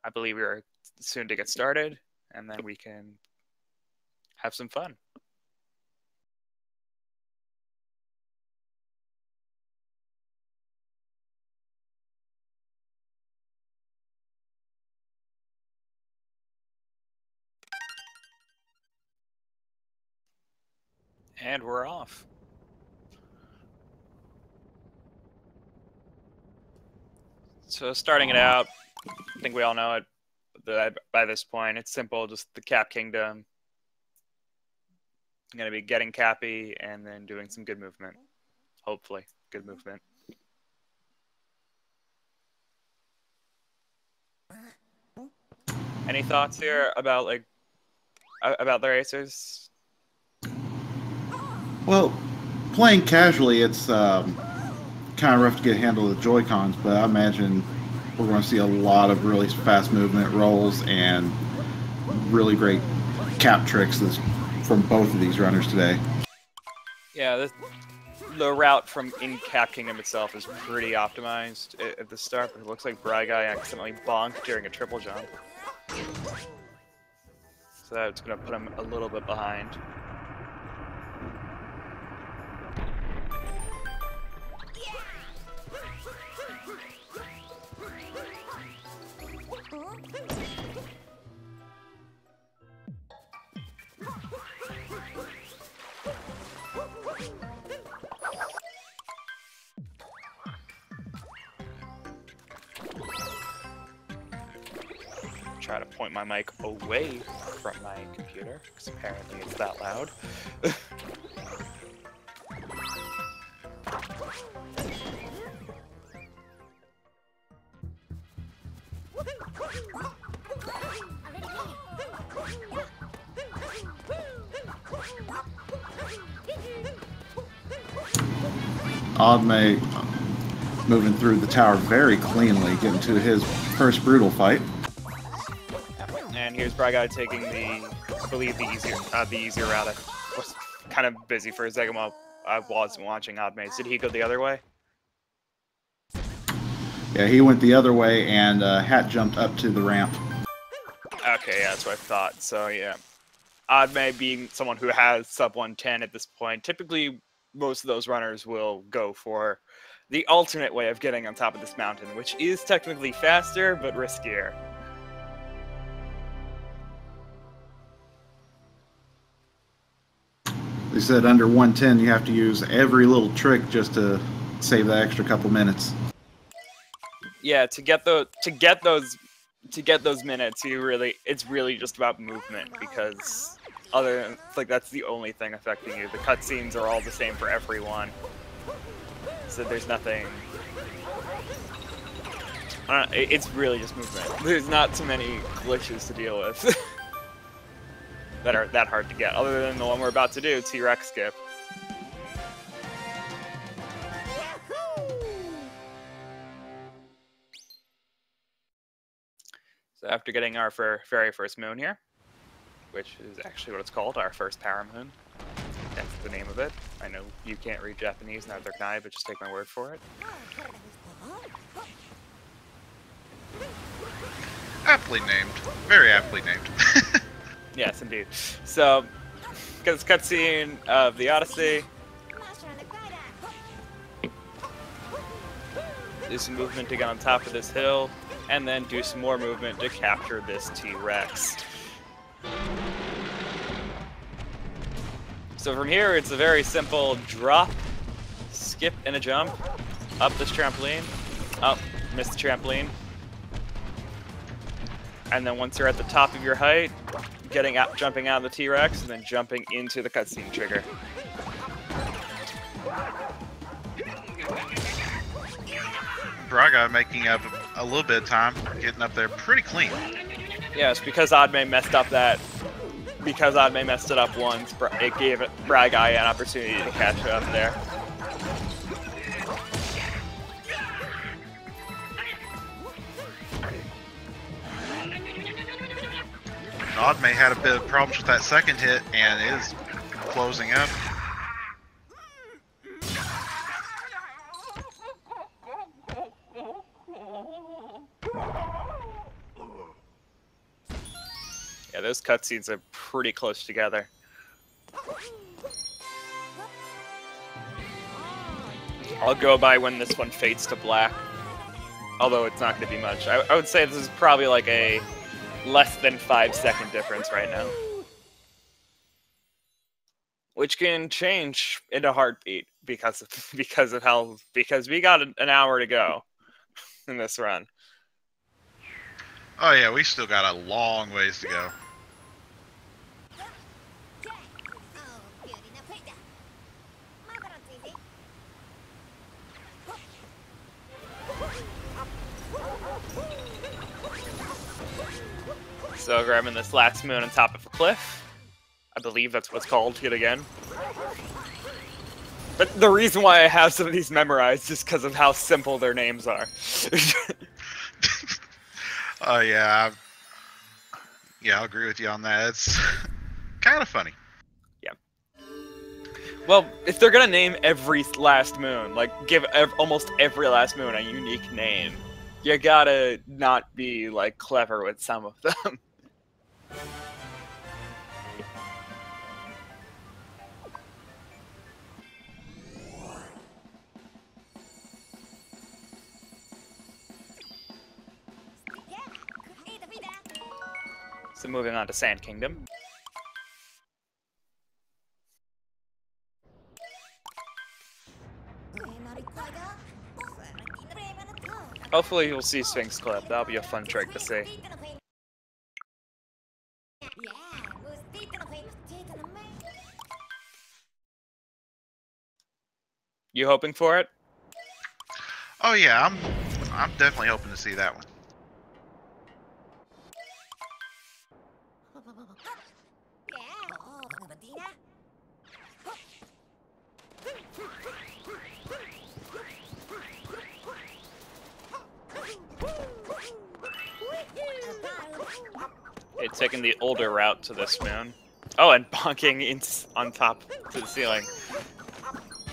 I believe we are soon to get started, and then we can have some fun. And we're off. So starting it out, I think we all know it by this point. It's simple, just the Cap Kingdom. I'm going to be getting Cappy and then doing some good movement. Hopefully, good movement. Any thoughts here about the racers? Well, playing casually, it's kind of rough to get a handle of the Joy-Cons, but I imagine we're going to see a lot of really fast movement rolls and really great cap tricks from both of these runners today. Yeah, the route from in Cap Kingdom itself is pretty optimized at the start, but it looks like Bry Guy accidentally bonked during a triple jump. So that's going to put him a little bit behind. Try to point my mic away from my computer, because apparently it's that loud. Oddmay moving through the tower very cleanly, getting to his first brutal fight. And here's Bry Guy taking I believe the easier route. I was kind of busy for a second while I wasn't watching Oddmay. Did he go the other way? Yeah, he went the other way and hat jumped up to the ramp. Okay, yeah, that's what I thought. So yeah, Oddmay being someone who has sub 110 at this point, typically most of those runners will go for the alternate way of getting on top of this mountain, which is technically faster but riskier. They said under 110 you have to use every little trick just to save that extra couple minutes. Yeah, to get those minutes, it's really just about movement, because that's the only thing affecting you. The cutscenes are all the same for everyone, so there's nothing. It's really just movement. There's not too many glitches to deal with that are that hard to get, other than the one we're about to do, T-Rex skip. So after getting our very first moon here, which is actually what it's called, our first Power Moon. That's the name of it. I know you can't read Japanese, neither can I, but just take my word for it. Aptly named. Very aptly named. Yes, indeed. So, because cutscene of the Odyssey. Do some movement to get on top of this hill, and then do some more movement to capture this T-Rex. So from here, it's a very simple drop, skip, and a jump. Up this trampoline. Up, missed the trampoline. And then once you're at the top of your height, jumping out of the T-Rex, and then jumping into the cutscene trigger. Braga making up a little bit of time, getting up there pretty clean. Yes, because Oddmay messed it up once, it gave Bry Guy an opportunity to catch up there. Oddmay had a bit of problems with that second hit and is closing up. Yeah, those cutscenes are pretty close together. I'll go by when this one fades to black. Although it's not going to be much. I would say this is probably like a less than 5-second difference right now. Which can change in a heartbeat because we got an hour to go in this run. Oh yeah, we still got a long ways to go. So grabbing this last moon on top of a cliff. I believe that's what's called yet again. But the reason why I have some of these memorized is just because of how simple their names are. Oh yeah. Yeah, I'll agree with you on that. It's kind of funny. Yeah. Well, if they're gonna name every last moon, like give almost every last moon a unique name, you gotta not be like clever with some of them. So moving on to Sand Kingdom. Hopefully you'll see Sphinx Clip. That'll be a fun trick to see. You hoping for it? Oh yeah, I'm definitely hoping to see that one. It's taking the older route to this moon. Oh, and bonking on top to the ceiling.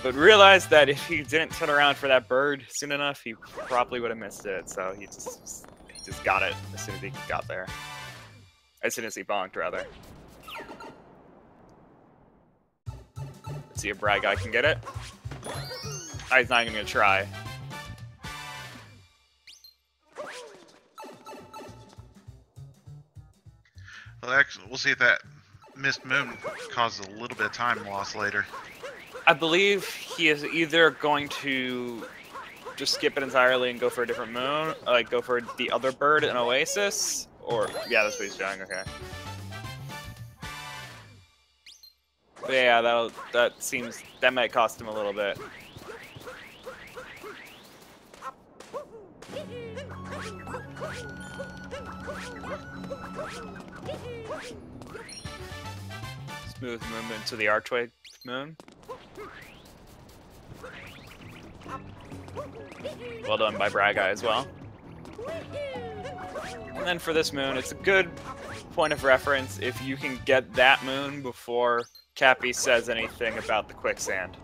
But realized that if he didn't turn around for that bird soon enough, he probably would have missed it. So he just got it as soon as he got there. As soon as he bonked, rather. Let's see if Brad Guy can get it. Oh, he's not even gonna try. Well, actually, we'll see if that missed moon causes a little bit of time loss later. I believe he is either going to just skip it entirely and go for a different moon, like go for the other bird in Oasis, or yeah, that's what he's doing. Okay. But yeah, that might cost him a little bit. Smooth movement to the archway moon. Well done by Braga as well. And then for this moon, it's a good point of reference if you can get that moon before Cappy says anything about the quicksand.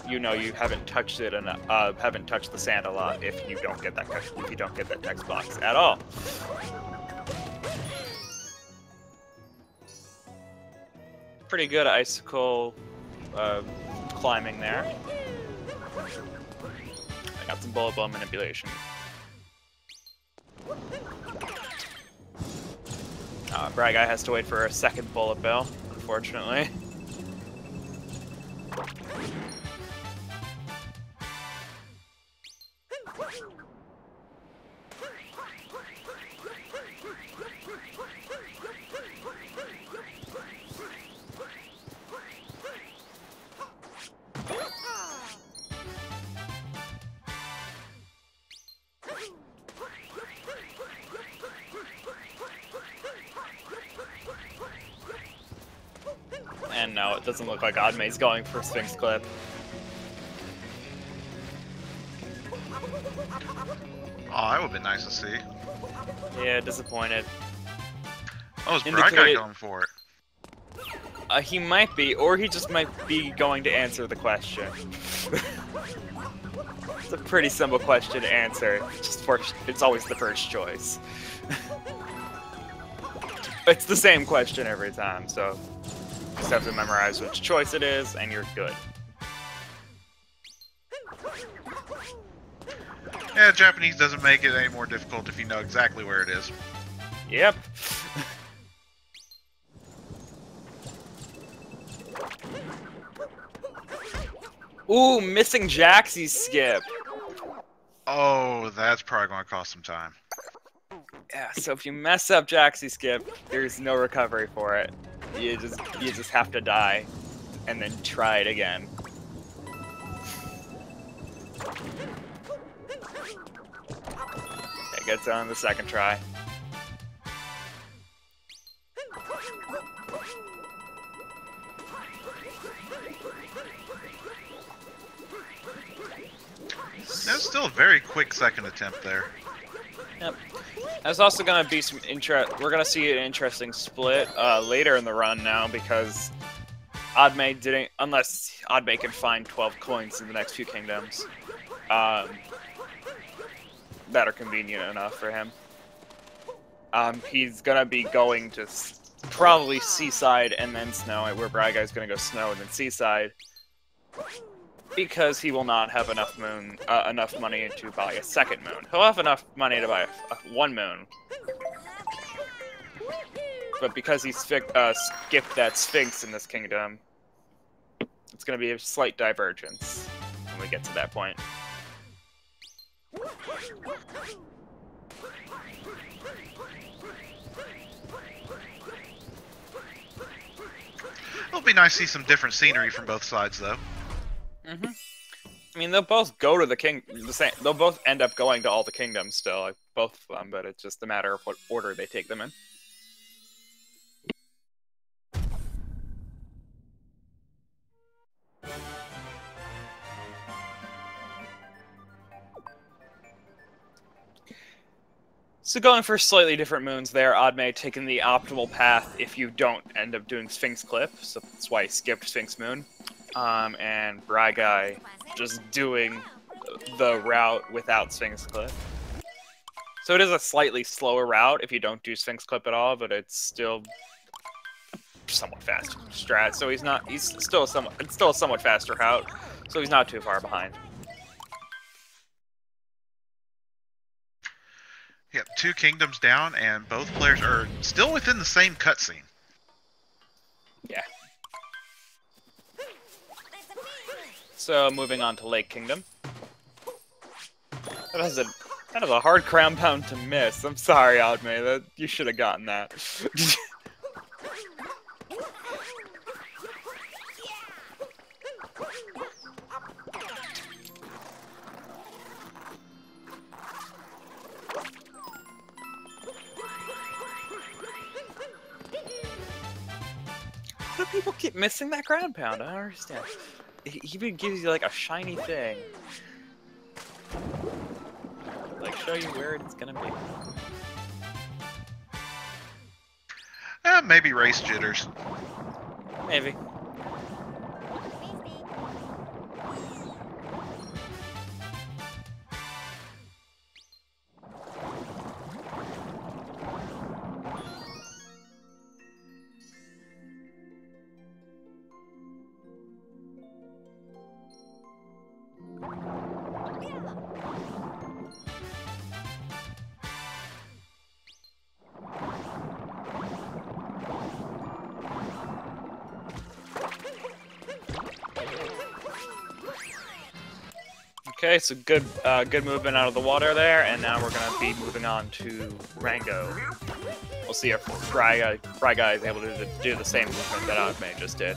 You know you haven't touched it and haven't touched the sand a lot if you don't get that text box at all. Pretty good icicle climbing there. I got some bullet bill manipulation. Brad Guy has to wait for a second bullet bill, unfortunately. And no, it doesn't look like Oddmay's going for Sphinx Clip. Oh, that would be nice to see. Yeah, disappointed. Oh, is Brad Guy going for it? He might be, or he just might be going to answer the question. It's a pretty simple question to answer. It's always the first choice. It's the same question every time, so just have to memorize which choice it is, and you're good. Yeah, Japanese doesn't make it any more difficult if you know exactly where it is. Yep. Ooh, missing Jaxie's skip. Oh, that's probably going to cost some time. Yeah, so if you mess up Jaxie's skip, there's no recovery for it. You just have to die, and then try it again. It gets on the second try. That's still a very quick second attempt there. Yep. There's also going to be some we're going to see an interesting split later in the run now, because Oddmay didn't, unless Oddmay can find 12 coins in the next few kingdoms that are convenient enough for him. He's going to be going to probably Seaside and then Snow, where Bryguy's going to go Snow and then Seaside, because he will not have enough money to buy a second moon. He'll have enough money to buy one moon, but because he skipped that Sphinx in this kingdom, it's going to be a slight divergence when we get to that point. It'll be nice to see some different scenery from both sides, though. Mm-hmm. I mean, they'll both go to the same. They'll both end up going to all the kingdoms still, like both of them. But it's just a matter of what order they take them in. So going for slightly different moons there, Oddmay taking the optimal path if you don't end up doing Sphinx Cliff, so that's why he skipped Sphinx Moon. And Bryguy just doing the route without Sphinx Cliff. So it is a slightly slower route if you don't do Sphinx Cliff at all, but it's still somewhat fast strat, so it's still a somewhat faster route, so he's not too far behind. Yep, 2 kingdoms down, and both players are still within the same cutscene. Yeah. So moving on to Lake Kingdom. That is a hard crown pound to miss. I'm sorry, Oddmay. You should have gotten that. How do people keep missing that ground pound? I don't understand. He even gives you like a shiny thing. Like, show you where it's gonna be. Maybe race jitters. Maybe. Okay, so good movement out of the water there, and now we're gonna be moving on to Rango. We'll see if Bryguy is able to do the same movement that Oddmay just did.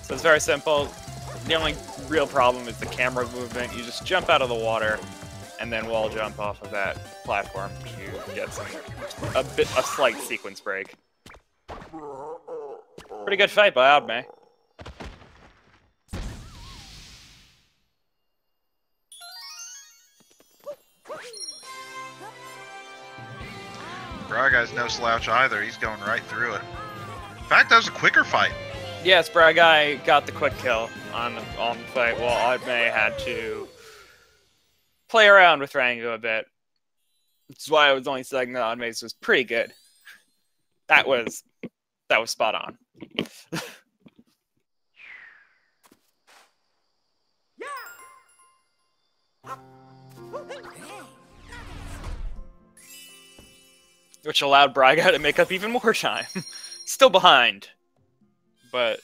So it's very simple. The only real problem is the camera movement. You just jump out of the water, and then wall jump off of that platform to get a slight sequence break. Pretty good fight by Oddmay. Bryguy's no slouch either. He's going right through it. In fact, that was a quicker fight. Yes, Bragai got the quick kill on the fight, while Adme had to play around with Rango a bit. Which is why I was only saying that Adme's was pretty good. That was spot on. Which allowed Braga to make up even more time. Still behind, but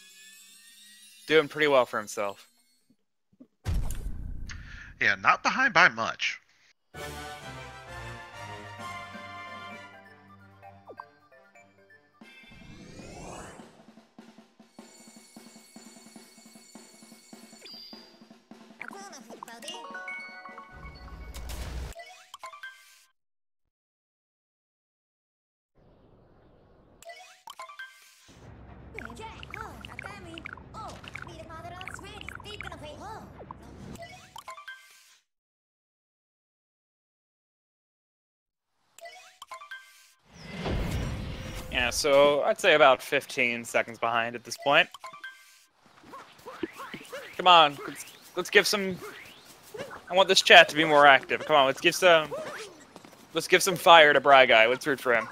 doing pretty well for himself. Yeah, not behind by much. Yeah, so I'd say about 15 seconds behind at this point. Come on, let's give some. I want this chat to be more active. Come on, let's give some fire to Bragai. Let's root for him.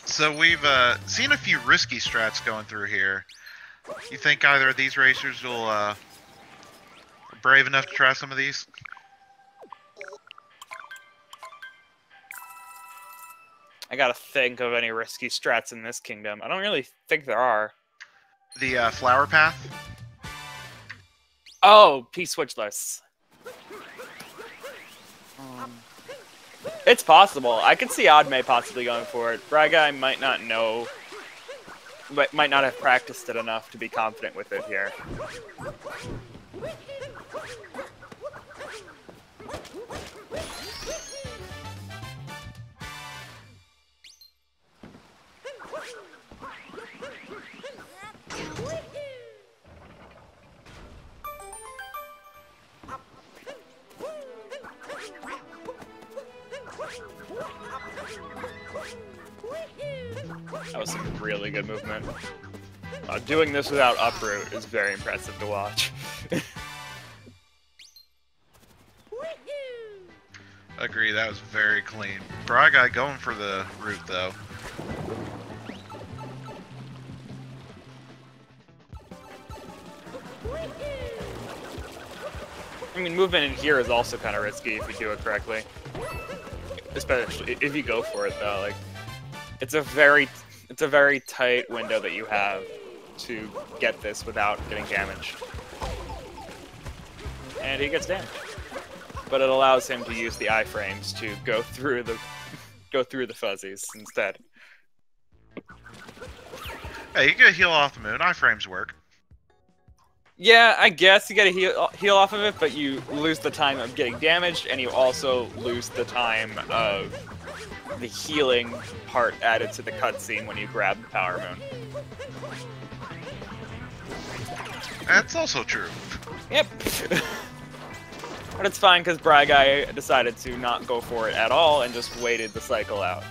So we've seen a few risky strats going through here. You think either of these racers will brave enough to try some of these? I gotta think of any risky strats in this kingdom. I don't really think there are. The flower path? Oh, P-switchless. It's possible. I could see Adme possibly going for it. Bragai might not know, but might not have practiced it enough to be confident with it here. That was some really good movement. Doing this without uproot is very impressive to watch. Agree, that was very clean. Bragai going for the root though. I mean, movement in here is also kind of risky if you do it correctly. Especially if you go for it though. Like, it's a very tight window that you have to get this without getting damaged. And he gets damaged. But it allows him to use the iframes to go through the fuzzies instead. Hey, you gotta heal off the moon. Iframes work. Yeah, I guess you gotta heal off of it, but you lose the time of getting damaged, and you also lose the time of the healing part added to the cutscene when you grab the power moon. That's also true. Yep. But it's fine because Bragai decided to not go for it at all and just waited the cycle out.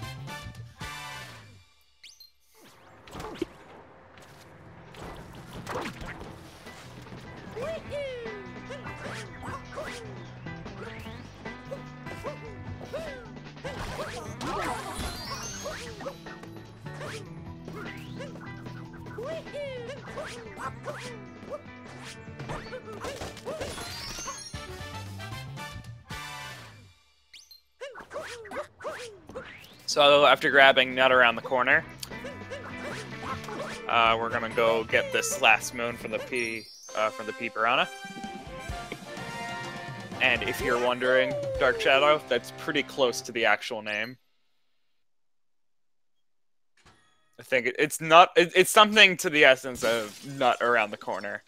So after grabbing Nut around the corner, we're gonna go get this last moon from the P Piranha. And if you're wondering, Dark Shadow, that's pretty close to the actual name. I think it's not. It's something to the essence of Nut around the corner.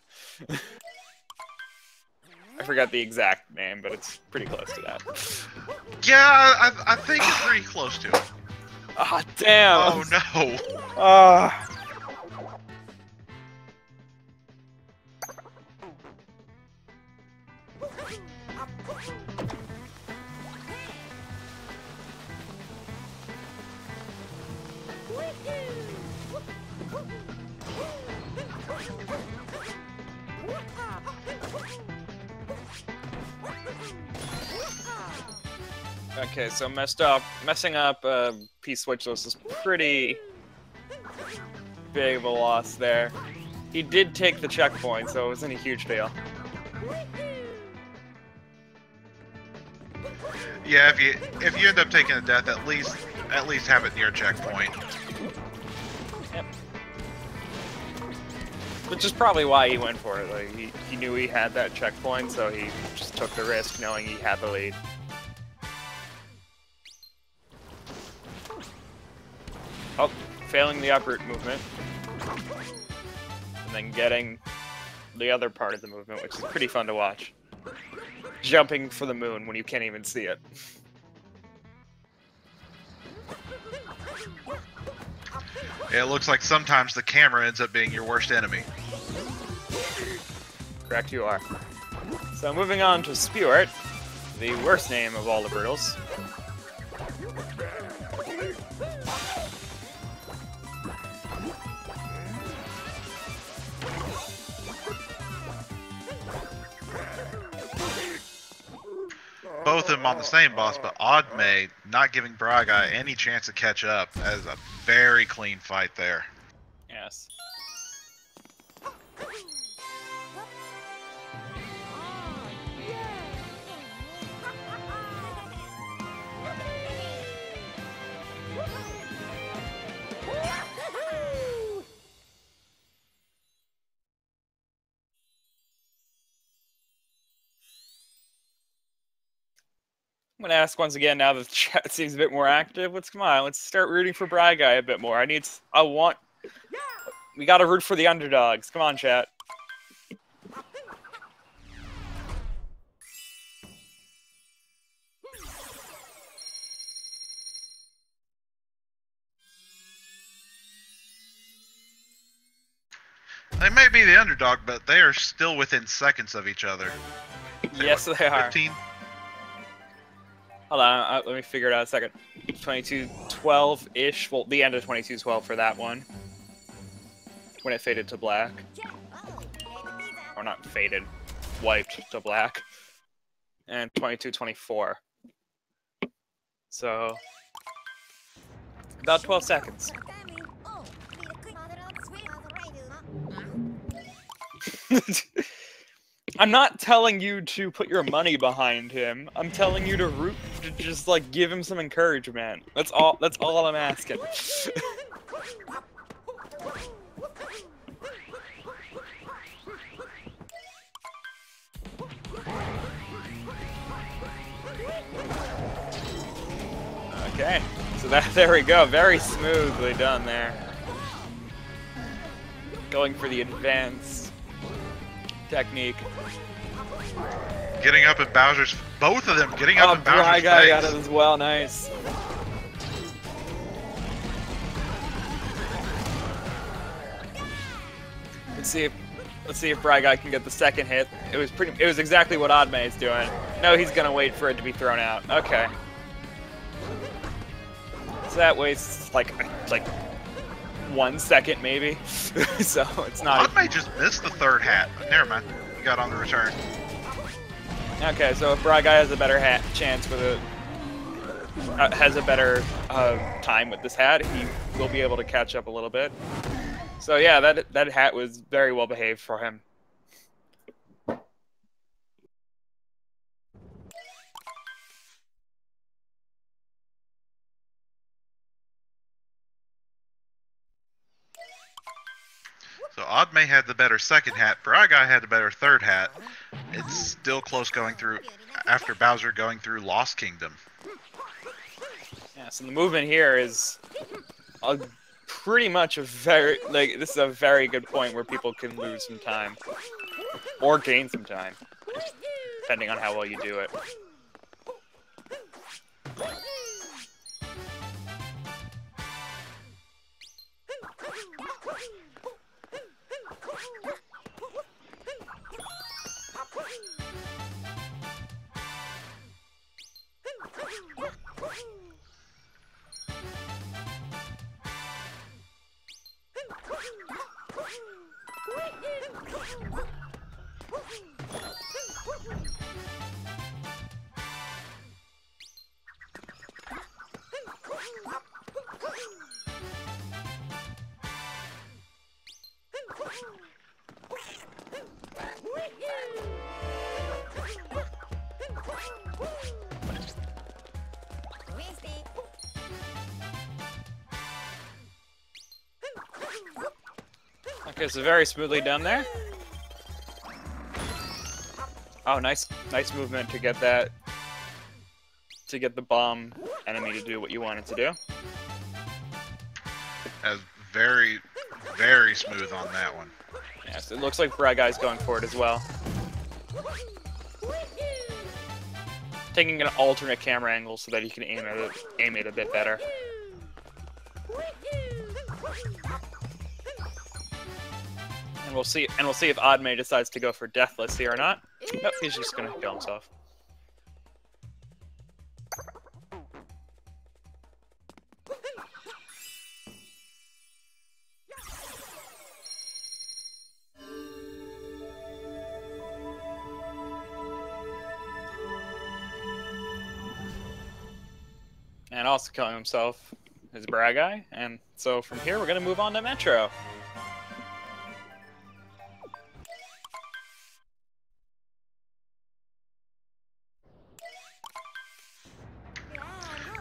I forgot the exact name, but it's pretty close to that. Yeah, I think it's pretty close to it. Ah, damn! Oh no! Ah. Okay, so messing up P-Switch list is pretty big of a loss there. He did take the checkpoint, so it wasn't a huge deal. Yeah, if you end up taking a death, at least have it near checkpoint. Yep. Which is probably why he went for it. Like he knew he had that checkpoint, so he just took the risk knowing he had the lead. Oh, failing the uproot movement. And then getting the other part of the movement, which is pretty fun to watch. Jumping for the moon when you can't even see it. Yeah, it looks like sometimes the camera ends up being your worst enemy. Correct you are. So moving on to Spewart, the worst name of all the Brutals. Both of them on the same boss, but Oddmay not giving Braga any chance to catch up. That is a very clean fight there. Yes. I'm gonna ask once again now that the chat seems a bit more active. Let's start rooting for Bry Guy a bit more. We gotta root for the underdogs. Come on, chat. They may be the underdog, but they are still within seconds of each other. Yes, they are. 15? Hold on, let me figure it out a second. 2212-ish. Well, the end of 2212 for that one. When it faded to black. Or not faded, wiped to black. And 2224. So, about 12 seconds. I'm not telling you to put your money behind him. I'm telling you to root, to just like give him some encouragement. That's all I'm asking. Okay, so there we go. Very smoothly done there. Going for the advanced technique. Getting up in Bowser's... Both of them getting up in Bowser's Bry Guy face. got it as well. Nice. Let's see if Bry Guy can get the second hit. It was exactly what Oddmay is doing. No, he's gonna wait for it to be thrown out. Okay. So that wastes like 1 second maybe. So it's not. Oddmay just missed the third hat. Never mind. He got on the return. Okay, so if Bry Guy has a better chance with a has a better time with this hat, he will be able to catch up a little bit. So yeah, that hat was very well behaved for him. So Oddmay had the better second hat. Bry Guy had the better third hat. It's still close going through after Bowser going through Lost Kingdom. Yeah, so the movement here is pretty much a very this is a very good point where people can lose some time or gain some time, depending on how well you do it. Okay, so very smoothly done there. Oh, nice movement to get that, to get the bomb enemy to do what you want it to do. That was very, very smooth on that one. Yes, it looks like Bry Guy's going for it as well. Taking an alternate camera angle so that he can aim it a bit better. And we'll see if Oddmay decides to go for Deathless here or not. Nope, he's just gonna kill himself. And also killing himself is Bry Guy. And so from here, we're gonna move on to Metro.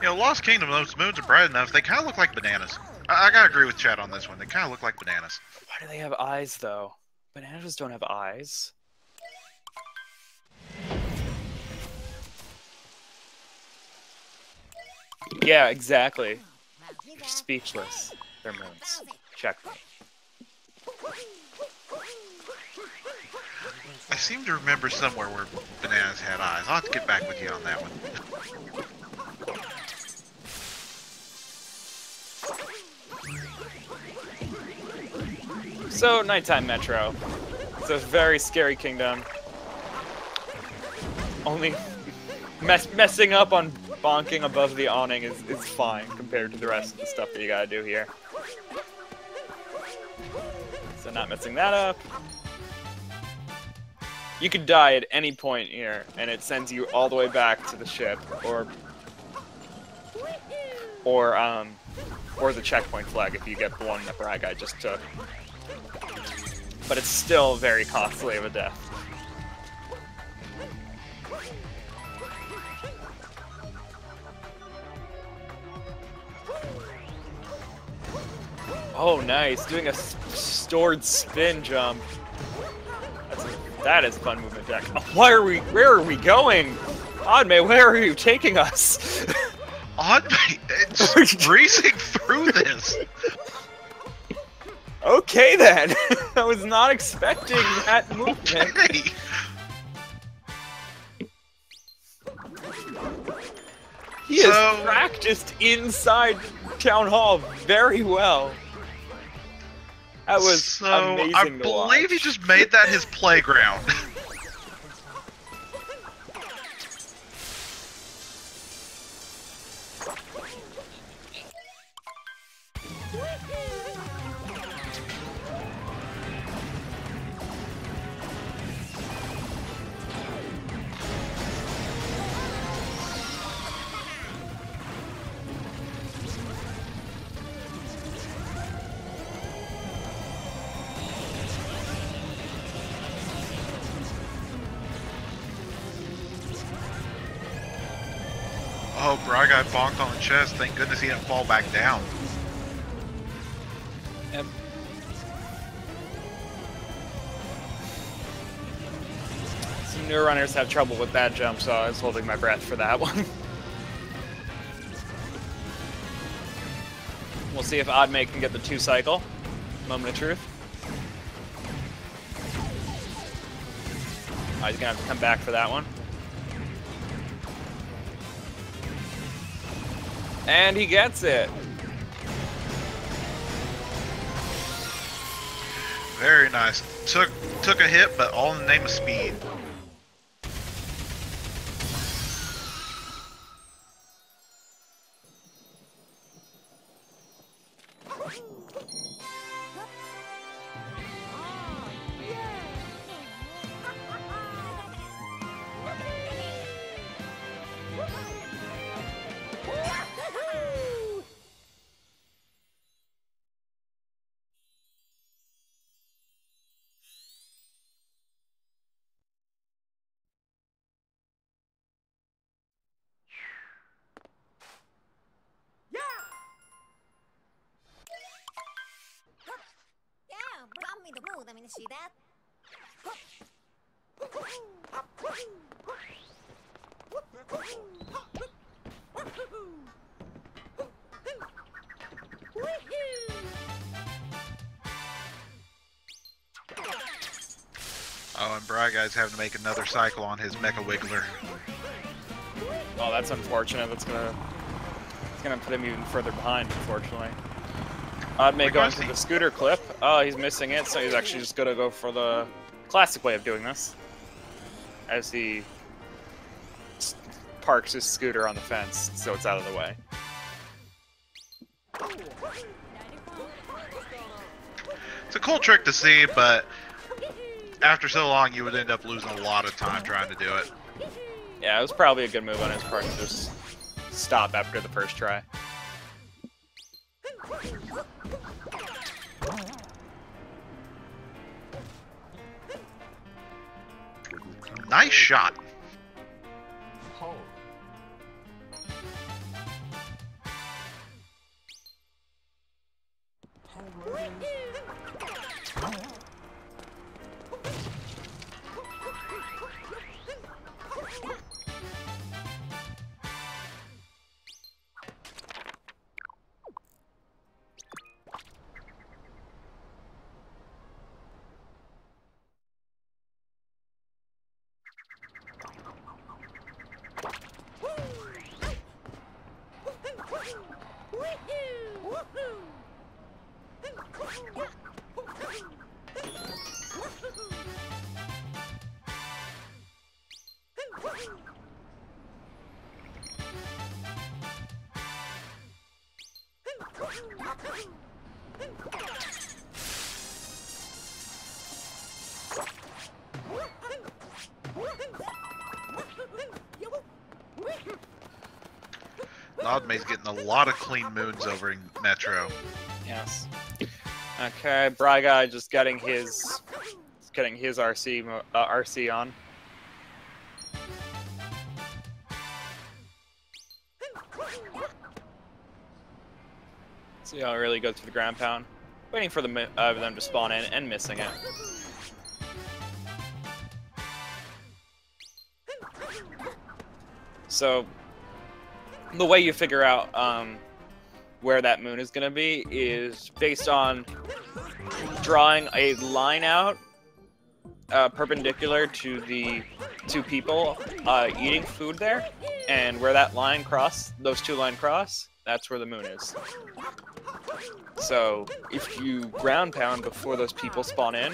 You know, Lost Kingdom, those moons are bright enough, they kind of look like bananas. I gotta agree with Chad on this one. They kind of look like bananas. Why do they have eyes, though? Bananas don't have eyes. Yeah, exactly. You're speechless. They're moons. Check me. I seem to remember somewhere where bananas had eyes. I'll have to get back with you on that one. So, Nighttime Metro. It's a very scary kingdom. Only messing up on bonking above the awning is fine compared to the rest of the stuff that you gotta do here. So not messing that up. You could die at any point here, and it sends you all the way back to the ship, or the checkpoint flag if you get the one that Bry Guy just took. But it's still very costly of a death. Oh, nice. Doing a stored spin jump. That is fun movement, Jack. Where are we going? Oddmay, where are you taking us? Oddmay, it's breezing through this. Okay then. I was not expecting that movement. Okay. He has practiced inside Town Hall very well. That was amazing I to watch. believe he just made that his playground. Oh, Bry got bonked on the chest. Thank goodness he didn't fall back down. Yep. Some new runners have trouble with that jump, so I was holding my breath for that one. We'll see if Oddmay can get the 2-cycle. Moment of truth. Oh, he's gonna have to come back for that one. And he gets it. Very nice. Took a hit, but all in the name of speed. Oh, and Bry Guy's having to make another cycle on his Mecha Wiggler. Oh, that's unfortunate. It's gonna put him even further behind, unfortunately. Odd may go into the scooter clip. Oh, he's missing it, so he's actually just gonna go for the classic way of doing this. As he parks his scooter on the fence, so it's out of the way. It's a cool trick to see, but after so long, you would end up losing a lot of time trying to do it. Yeah, it was probably a good move on his part to just stop after the first try. Nice shot. Loudmay's getting a lot of clean moons over in Metro. Yes. Okay, Bry Guy just getting his RC on. See how it really goes to the ground pound. Waiting for them to spawn in and missing it. So the way you figure out where that moon is going to be is based on drawing a line out perpendicular to the two people eating food there, and where that line those two lines cross, that's where the moon is. So if you ground pound before those people spawn in,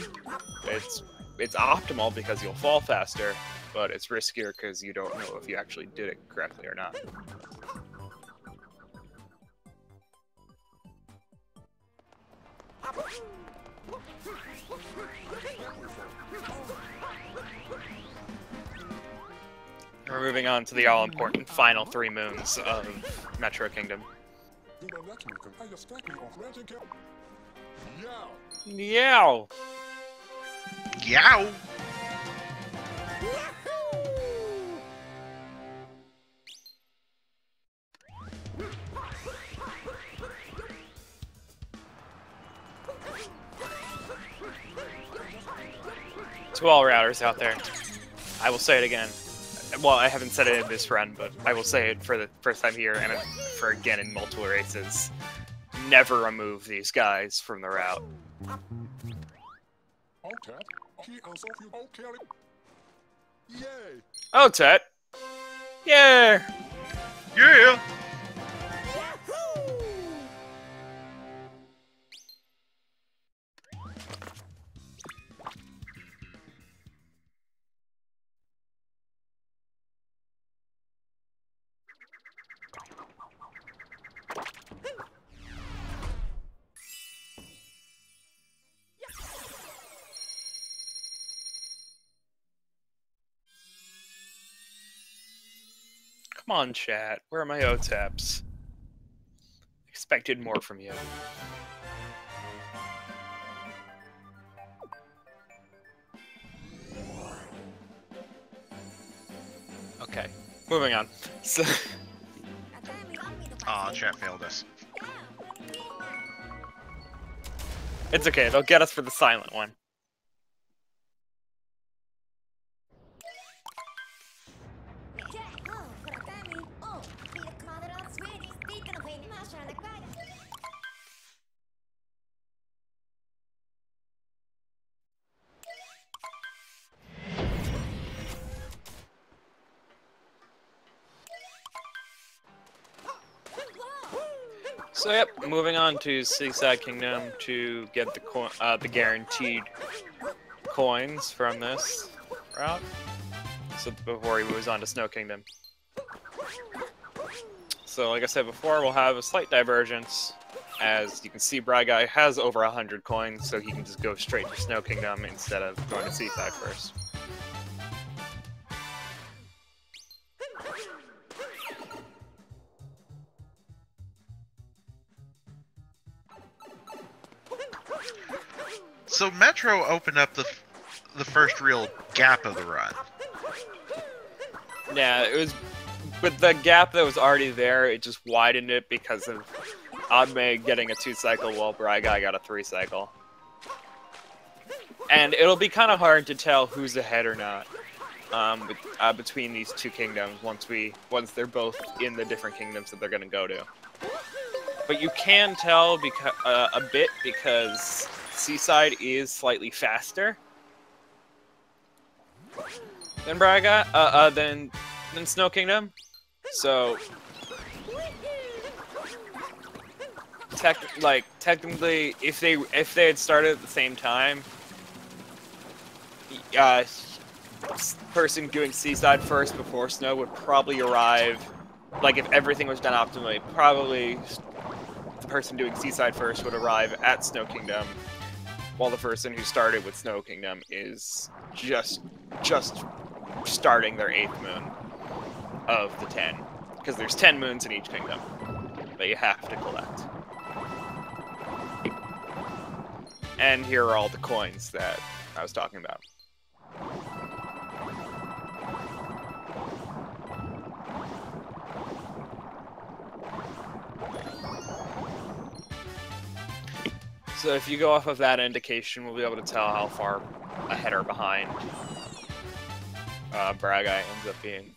it's optimal because you'll fall faster, but it's riskier because you don't know if you actually did it correctly or not. We're moving on to the all-important final 3 moons of Metro Kingdom. Yow! Yow! To all routers out there, I will say it again. Well, I haven't said it in this run, but I will say it for the first time here and for again in multiple races. Never remove these guys from the route. Oh, Tet. Yeah. Yeah. Come on, chat. Where are my OTAPs? Expected more from you. Okay, moving on. So Aw, chat failed us. it's okay, they'll get us for the silent one. So yep, moving on to Seaside Kingdom to get the guaranteed coins from this route. So before he moves on to Snow Kingdom. So like I said before, we'll have a slight divergence. As you can see, Bry Guy has over 100 coins, so he can just go straight to Snow Kingdom instead of going to Seaside first. So Metro opened up the first real gap of the run. Yeah, it was, but the gap that was already there, it just widened it because of Adme getting a 2-cycle while Bry Guy got a 3-cycle. And it'll be kind of hard to tell who's ahead or not between these two kingdoms once they're both in the different kingdoms that they're going to go to. But you can tell a bit because Seaside is slightly faster than Braga, than Snow Kingdom. So technically, if they had started at the same time, person doing Seaside first before Snow would probably arrive. Like if everything was done optimally, probably the person doing Seaside first would arrive at Snow Kingdom, while the person who started with Snow Kingdom is just starting their 8th moon of the 10, because there's 10 moons in each kingdom that you have to collect. And here are all the coins that I was talking about. So if you go off of that indication, we'll be able to tell how far ahead or behind Braga ends up being.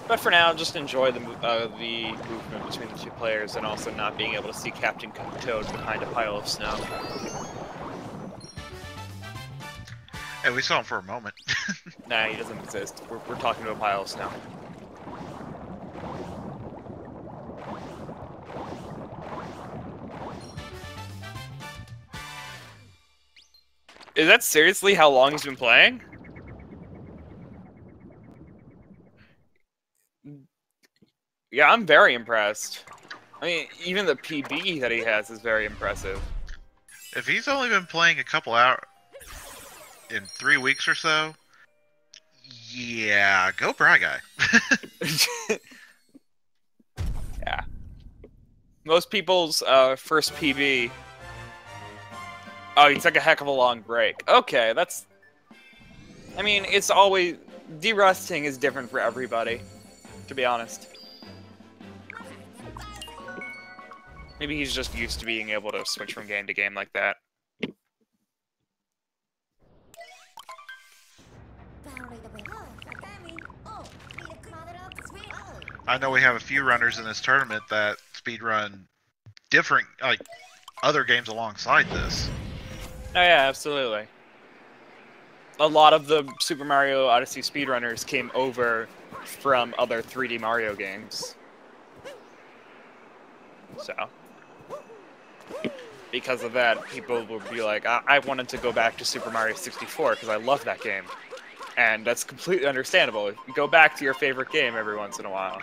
But for now, just enjoy the movement between the two players, and also not being able to see Captain Toad behind a pile of snow. Hey, we saw him for a moment. Nah, he doesn't exist. We're talking to a pile of snow. Is that seriously how long he's been playing? Yeah, I'm very impressed. I mean, even the PB that he has is very impressive. If he's only been playing a couple hours in 3 weeks or so, yeah, go Bry Guy. Yeah. Most people's first PB... Oh, he took a heck of a long break. Okay, that's... I mean, it's always... Derusting is different for everybody, to be honest. Maybe he's just used to being able to switch from game to game like that. I know we have a few runners in this tournament that speedrun different, like, other games alongside this. Oh yeah, absolutely. A lot of the Super Mario Odyssey speedrunners came over from other 3D Mario games. So, because of that, people will be like, I wanted to go back to Super Mario 64 because I love that game. And that's completely understandable. You go back to your favorite game every once in a while.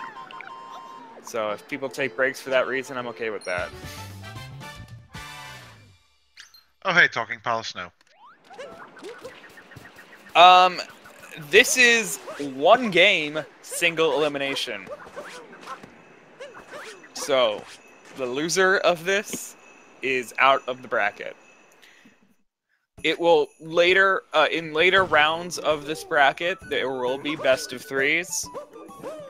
So if people take breaks for that reason, I'm okay with that. Oh, hey, talking pile of snow. This is one game, single elimination. So, the loser of this is out of the bracket. It will later, in later rounds of this bracket, there will be best of 3s,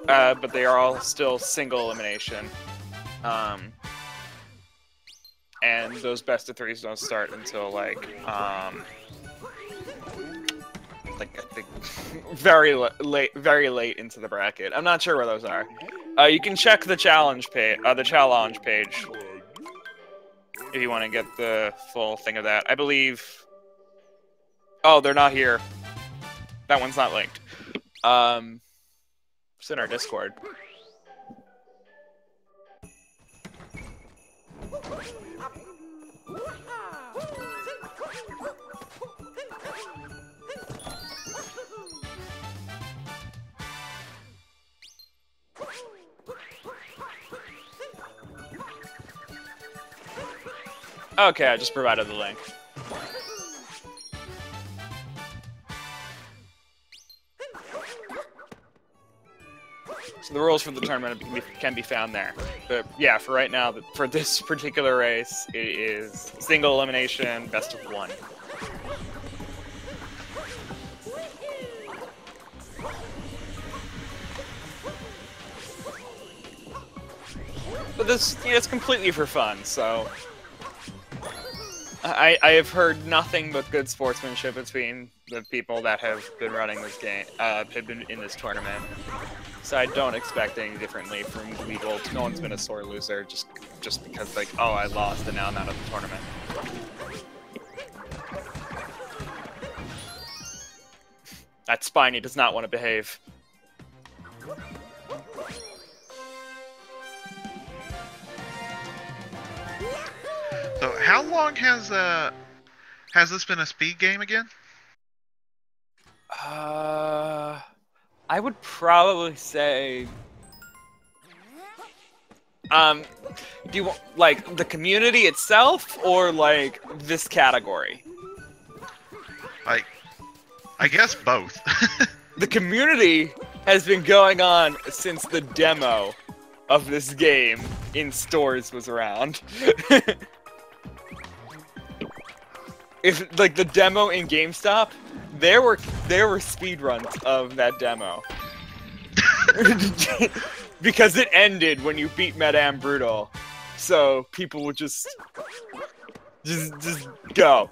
but they are all still single elimination. And those best of 3s don't start until like I think very late into the bracket. I'm not sure where those are, You can check the challenge page, if you want to get the full thing of that. I believe. Oh, they're not here. That one's not linked. It's in our Discord. Okay, I just provided the link. So the rules for the tournament can be found there. But yeah, for right now, for this particular race, it is single elimination, best of one. But this, it's completely for fun, so... I have heard nothing but good sportsmanship between the people that have been running this game, have been in this tournament. So I don't expect anything differently from Weevil. No one's been a sore loser just because, like, oh, I lost and now I'm out of the tournament. That Spiny does not want to behave. So how long has this been a speed game again? I would probably say, do you want, like, the community itself, or, like, this category? I guess both. The community has been going on since the demo of this game in stores was around. If, like, the demo in GameStop, there were speedruns of that demo. Because it ended when you beat Madame Brutal. So people would just go.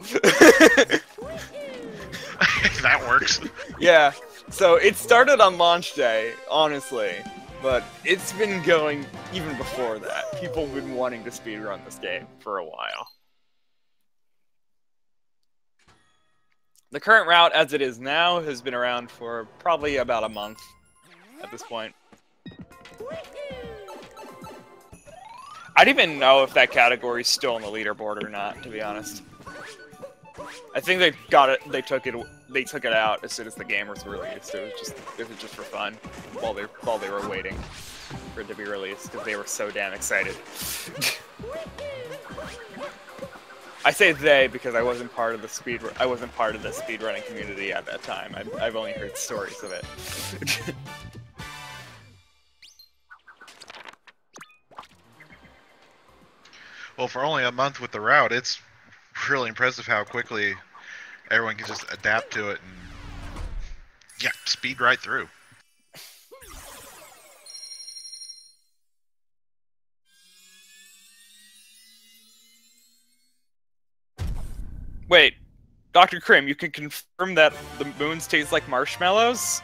That works. Yeah. So it started on launch day, honestly, but it's been going even before that. People have been wanting to speedrun this game for a while. The current route, as it is now, has been around for probably about a month at this point. I don't even know if that category is still on the leaderboard or not, to be honest. I think they got it. They took it out as soon as the game was released. It was just for fun while they were waiting for it to be released because they were so damn excited. I say they because I wasn't part of the speedrunning community at that time. I've only heard stories of it. Well, for only a month with the route, it's really impressive how quickly everyone can just adapt to it and yeah, speed right through. Wait, Dr. Krim, you can confirm that the moons taste like marshmallows?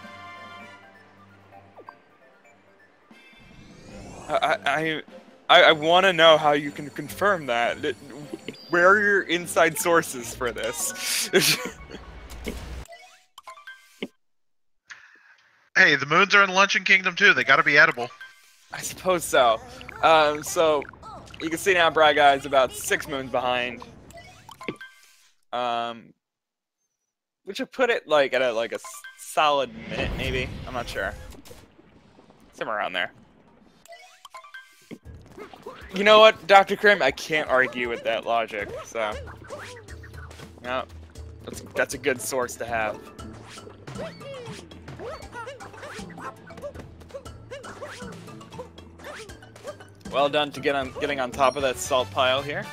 I want to know how you can confirm that. Where are your inside sources for this? Hey, the moons are in Luncheon Kingdom too. They gotta be edible. I suppose so. So, you can see now Bry Guy's about 6 moons behind. Which would put it like at a solid minute, maybe. I'm not sure. Somewhere around there. You know what, Dr. Krim? I can't argue with that logic. So, no, that's a good source to have. Well done to getting on top of that salt pile here.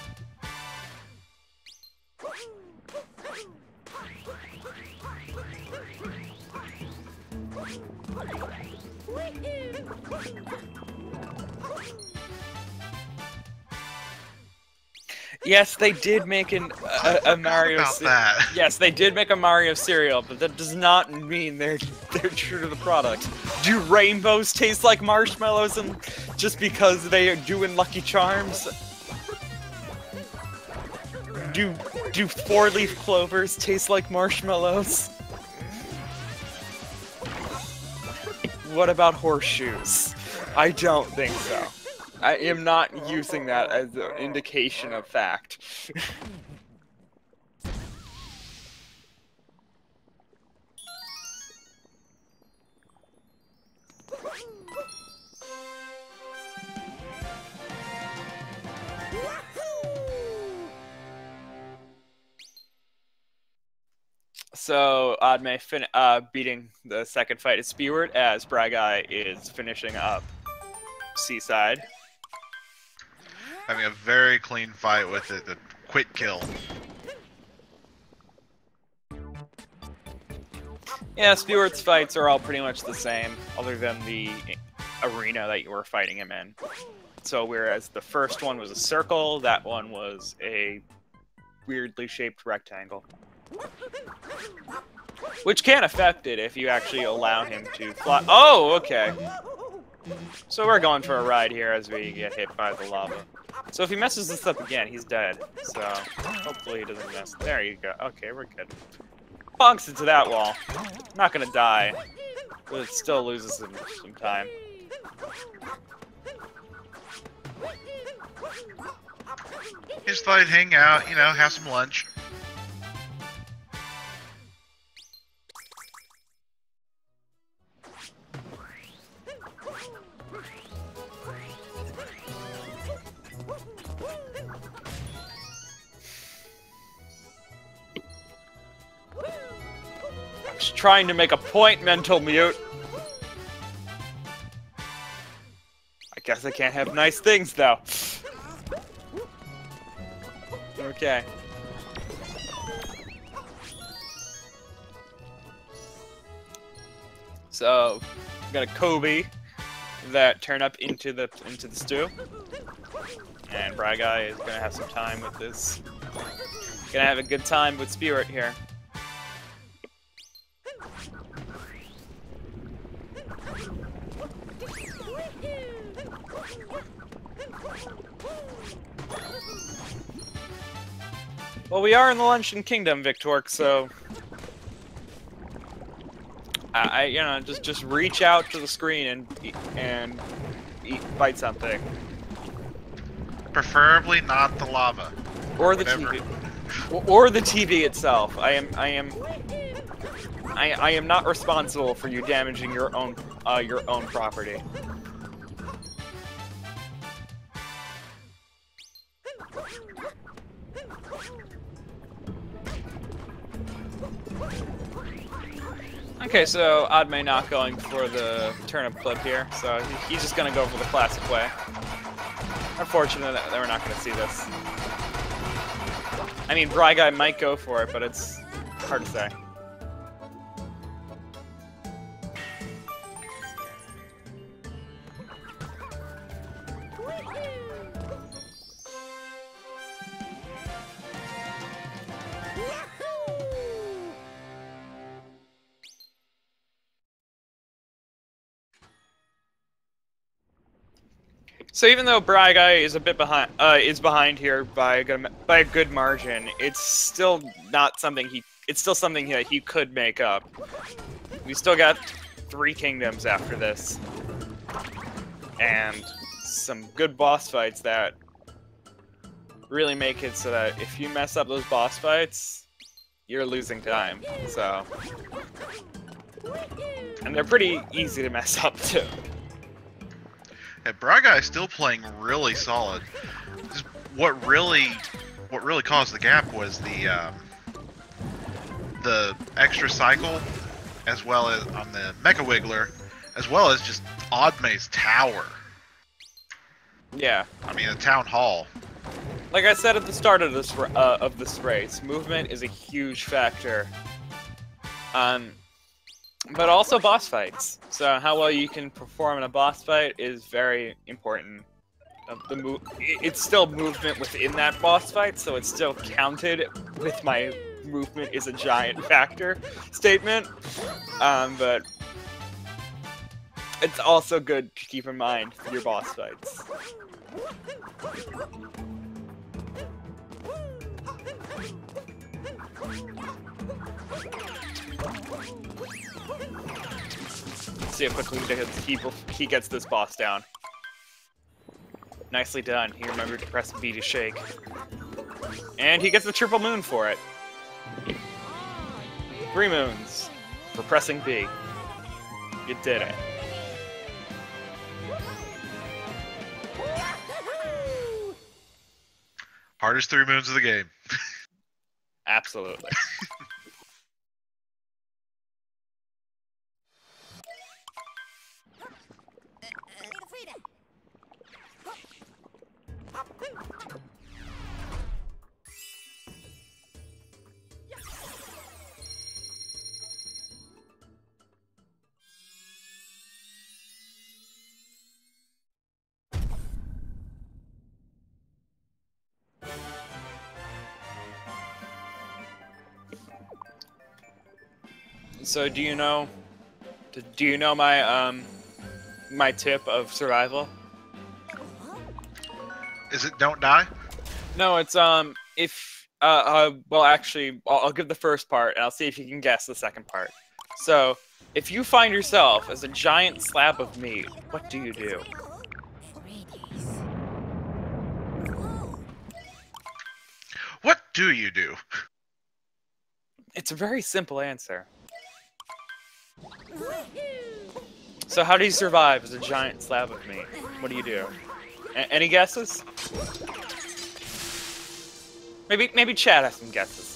Yes, they did make a Mario. About that. Yes, they did make a Mario cereal, but that does not mean they're true to the product. Do rainbows taste like marshmallows, and just because they are doing Lucky Charms? Do 4-leaf clovers taste like marshmallows? What about horseshoes? I don't think so. I am not using that as an indication of fact. So, Oddmay beating the second fight at Spewart as Bragai is finishing up Seaside. Having a very clean fight with it, the quick kill. Yeah, Spewart's fights are all pretty much the same, other than the arena that you were fighting him in. So whereas the first one was a circle, that one was a weirdly shaped rectangle. Which can affect it if you actually allow him to fly. Oh, okay. So we're going for a ride here as we get hit by the lava. So if he messes this up again, he's dead. So hopefully he doesn't mess. There you go. Okay, we're good. Bonks into that wall. Not gonna die, but it still loses him some time. Just thought I'd hang out, you know, have some lunch. Just trying to make a point, mental mute. I guess I can't have nice things, though. Okay. So, we got a Kobe that turn up into the stew, and Bragai is gonna have some time with this. Gonna have a good time with Spewart here. Well, we are in the Luncheon Kingdom, Victork, so you know, just reach out to the screen and bite something, Preferably not the lava. or the Whatever. TV, or the TV itself. I am not responsible for you damaging your own property. Okay, so Oddmay not going for the turnip clip here, so he's just gonna go for the classic way. Unfortunate that we're not gonna see this. I mean, Bragai might go for it, but it's hard to say. So even though Bragai is a bit behind here by a good margin, it's still not something it's still something that he could make up. We still got 3 kingdoms after this, and some good boss fights that really make it so that if you mess up those boss fights, you're losing time. So, and they're pretty easy to mess up too. Yeah, Braga is still playing really solid. Just what really caused the gap was the extra cycle, as well as on the Mecha Wiggler, as well as just Oddmay's tower. Yeah. I mean, the town hall. Like I said at the start of this race, movement is a huge factor. But also boss fights. So how well you can perform in a boss fight is very important. the move. It's still movement within that boss fight, so it's still counted with my movement is a giant factor statement. But it's also good to keep in mind for your boss fights. Let's see how quickly he gets this boss down. Nicely done. He remembered to press B to shake. And he gets the triple moon for it. 3 moons for pressing B. You did it. Hardest 3 moons of the game. Absolutely. So do you know my my tip of survival? Is it don't die? No, it's if well actually I'll give the first part and I'll see if you can guess the second part. So, if you find yourself as a giant slab of meat, what do you do? What do you do? It's a very simple answer. So how do you survive as a giant slab of meat? What do you do? Any guesses? Maybe Chad has some guesses.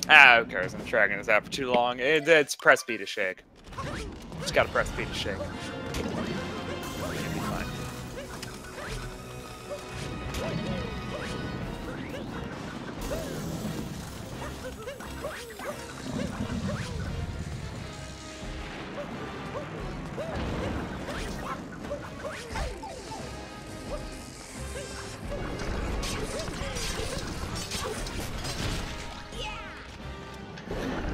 Ah, who cares? I'm dragging this out for too long. It's press B to shake. Just gotta press B to shake. It'll be fine.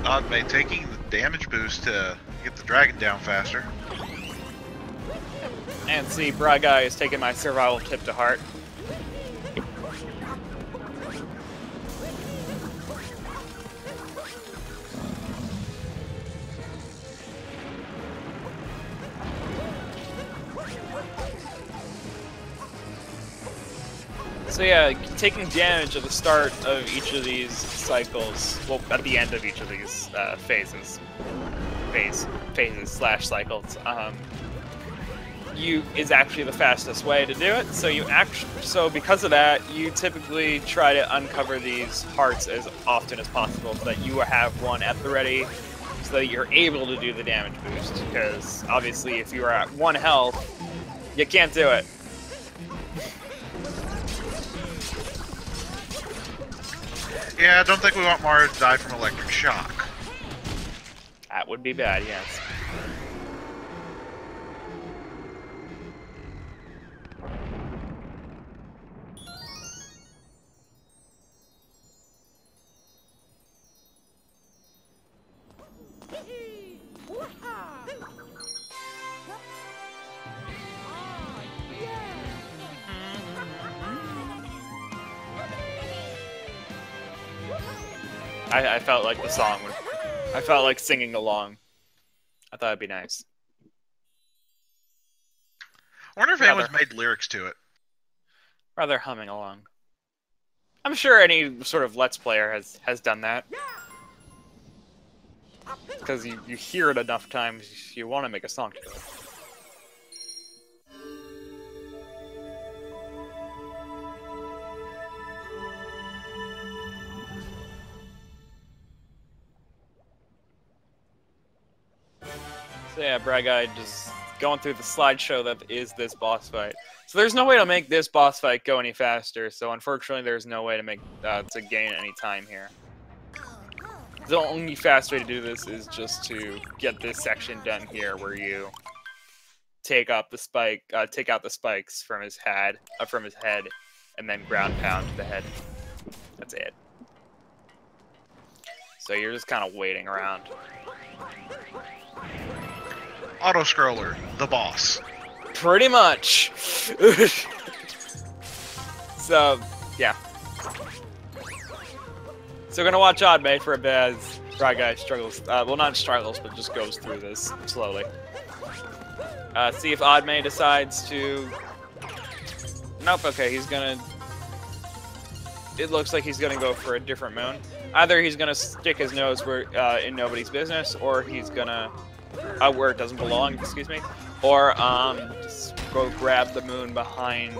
Odd mate taking the damage boost to get the dragon down faster. And see, Bry Guy is taking my survival tip to heart. So yeah, taking damage at the start of each of these cycles, well, at the end of each of these phases slash cycles, is actually the fastest way to do it. So because of that, you typically try to uncover these hearts as often as possible so that you have one at the ready, so that you're able to do the damage boost. Because obviously, if you are at 1 health, you can't do it. Yeah, I don't think we want Mario to die from electric shock. That would be bad, yes. I felt like the song would... I felt like singing along. I thought it'd be nice. I wonder if anyone's made lyrics to it. Rather humming along. I'm sure any sort of Let's Player has done that. Because you hear it enough times, you want to make a song to it. So yeah, Bry Guy just going through the slideshow that is this boss fight. So there's no way to make this boss fight go any faster, so unfortunately there's no way to make to gain any time here. The only fast way to do this is just to get this section done here where you take out the spikes from his head, and then ground pound the head. That's it. So you're just kind of waiting around. Auto scroller, the boss. Pretty much. So, yeah. So we're gonna watch Oddmate for a bit as Dry Guy struggles. Well, not struggles, but just goes through this slowly. See if Oddmate decides to. Nope. Okay, he's gonna. It looks like he's gonna go for a different moon. Either he's gonna stick his nose where in nobody's business, or he's gonna where it doesn't belong. Excuse me. Or just go grab the moon behind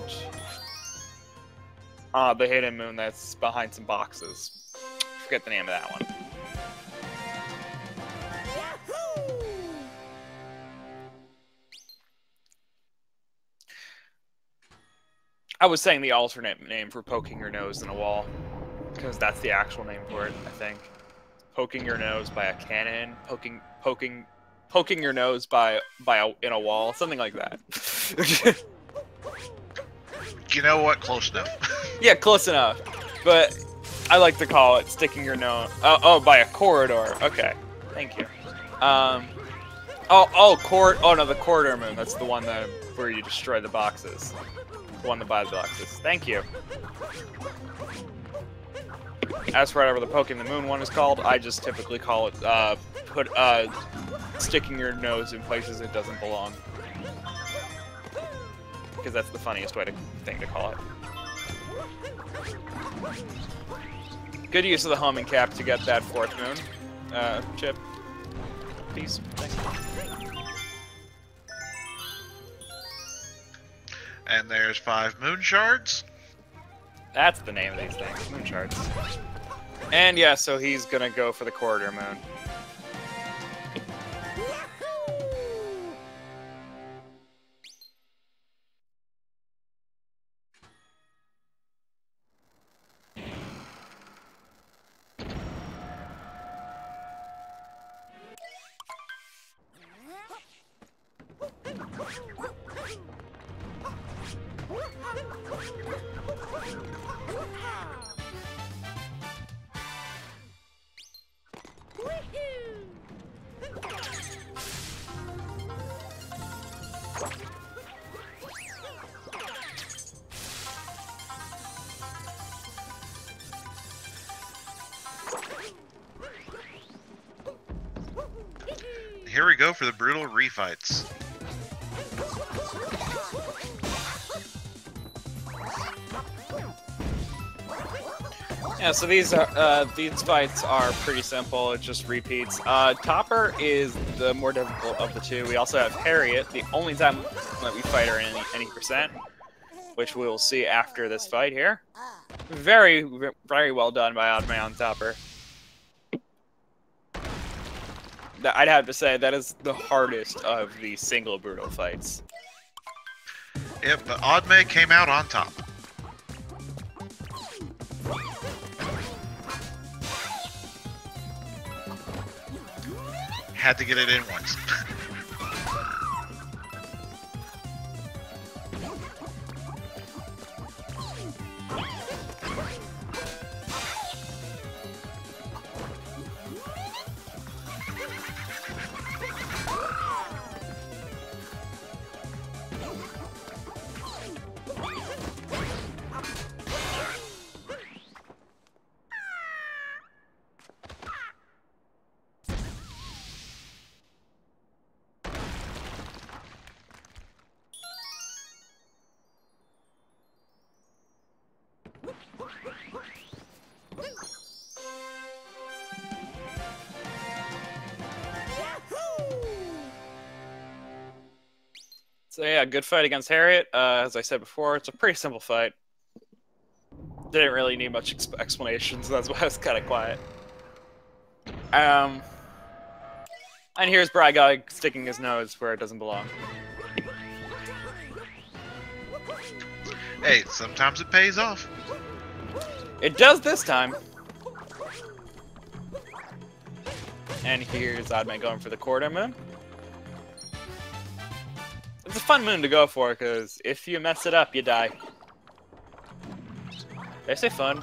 the hidden moon that's behind some boxes. Forget the name of that one. I was saying the alternate name for poking your nose in a wall, because that's the actual name for it, I think. Poking your nose by a cannon, poking your nose in a wall, something like that. You know what? Close enough. Yeah, close enough. But I like to call it sticking your nose. Oh, by a corridor. Okay, thank you. Oh no, the corridor moon. That's the one where you destroy the boxes. The one that buys the boxes. Thank you. As for whatever the poking the moon one is called, I just typically call it sticking your nose in places it doesn't belong. Because that's the funniest thing to call it. Good use of the homing cap to get that fourth moon. Chip. Peace. Thanks. And there's 5 moon shards. That's the name of these things. Moon shards. And yeah, so he's gonna go for the corridor moon. Here we go for the brutal refights. Yeah, so these fights are pretty simple. It just repeats. Topper is the more difficult of the two. We also have Harriet, the only time that we fight her in any percent, which we will see after this fight here. Very, very well done by Oddman on Topper. I'd have to say that is the hardest of the single brutal fights. Yep, but Oddmay came out on top. Had to get it in once. So yeah, good fight against Harriet. As I said before, it's a pretty simple fight. Didn't really need much explanation, so that's why I was kind of quiet. And here's Bry Guy sticking his nose where it doesn't belong. Hey, sometimes it pays off. It does this time. And here's Oddman going for the corridor moon. It's a fun moon to go for, because if you mess it up, you die. Did I say fun?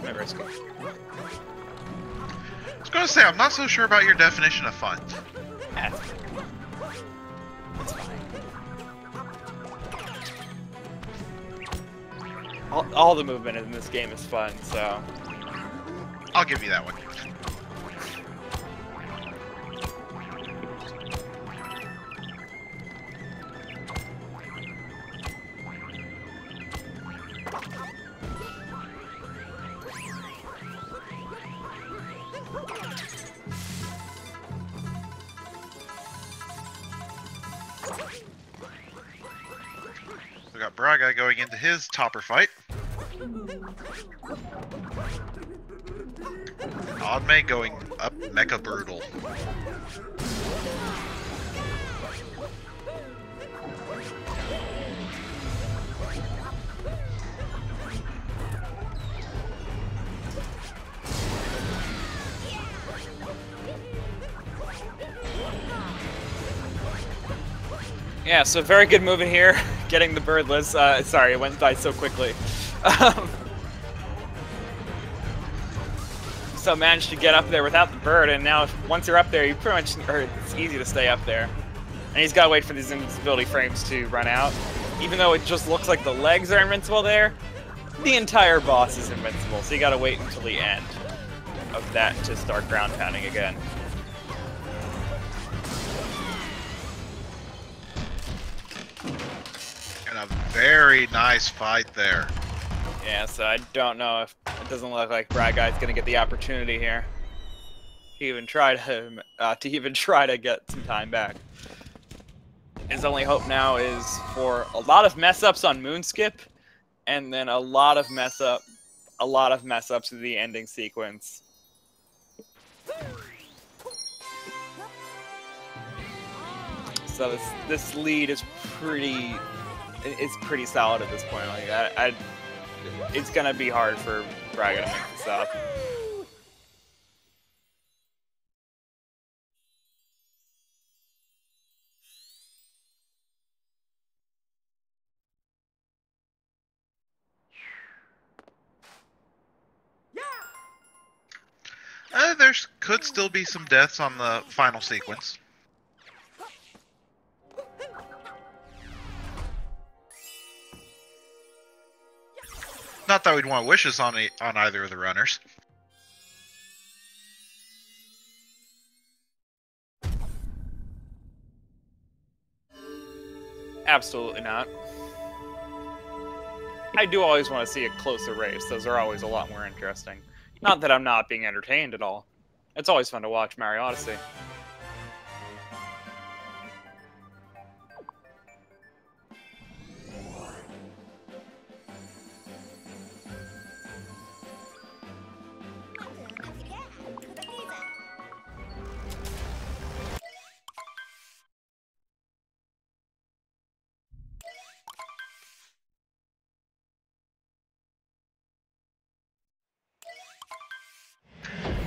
Maybe it's good. I was gonna say, I'm not so sure about your definition of fun. That's fine. All the movement in this game is fun, so... I'll give you that one. We got Braga going into his topper fight. Oddmay going up Mecha Brutal. Yeah, so very good movement here, getting the birdless. Sorry, it went by so quickly. So managed to get up there without the bird, and now once you're up there, you pretty much, or it's easy to stay up there. And he's got to wait for these invincibility frames to run out. Even though it just looks like the legs are invincible there, the entire boss is invincible, so you got to wait until the end of that to start ground pounding again. And a very nice fight there. Yeah, so I don't know if it doesn't look like Brad Guy's gonna get the opportunity here. He even tried to get some time back. His only hope now is for a lot of mess ups on Moonskip, and then a lot of mess ups in the ending sequence. So this lead is pretty solid at this point. Like it's gonna be hard for Braga to make this up. There could still be some deaths on the final sequence. Not that we'd want wishes on either of the runners. Absolutely not. I do always want to see a closer race. Those are always a lot more interesting. Not that I'm not being entertained at all. It's always fun to watch Mario Odyssey.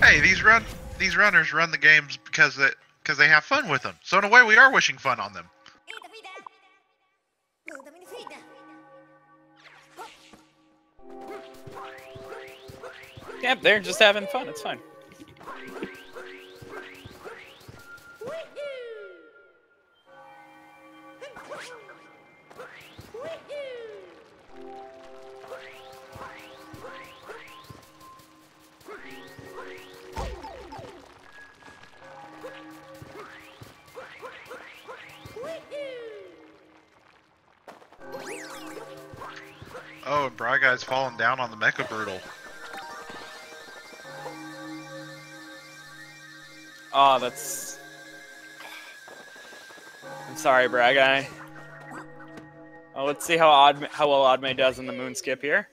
Hey, these runners run the games because they have fun with them. So in a way, we are wishing fun on them. Yep, they're just having fun. It's fine. Oh, and Bry Guy's falling down on the Mecha Brutal. Oh, that's... I'm sorry, Bry Guy. Oh, let's see how well Oddmay does in the Moon Skip here.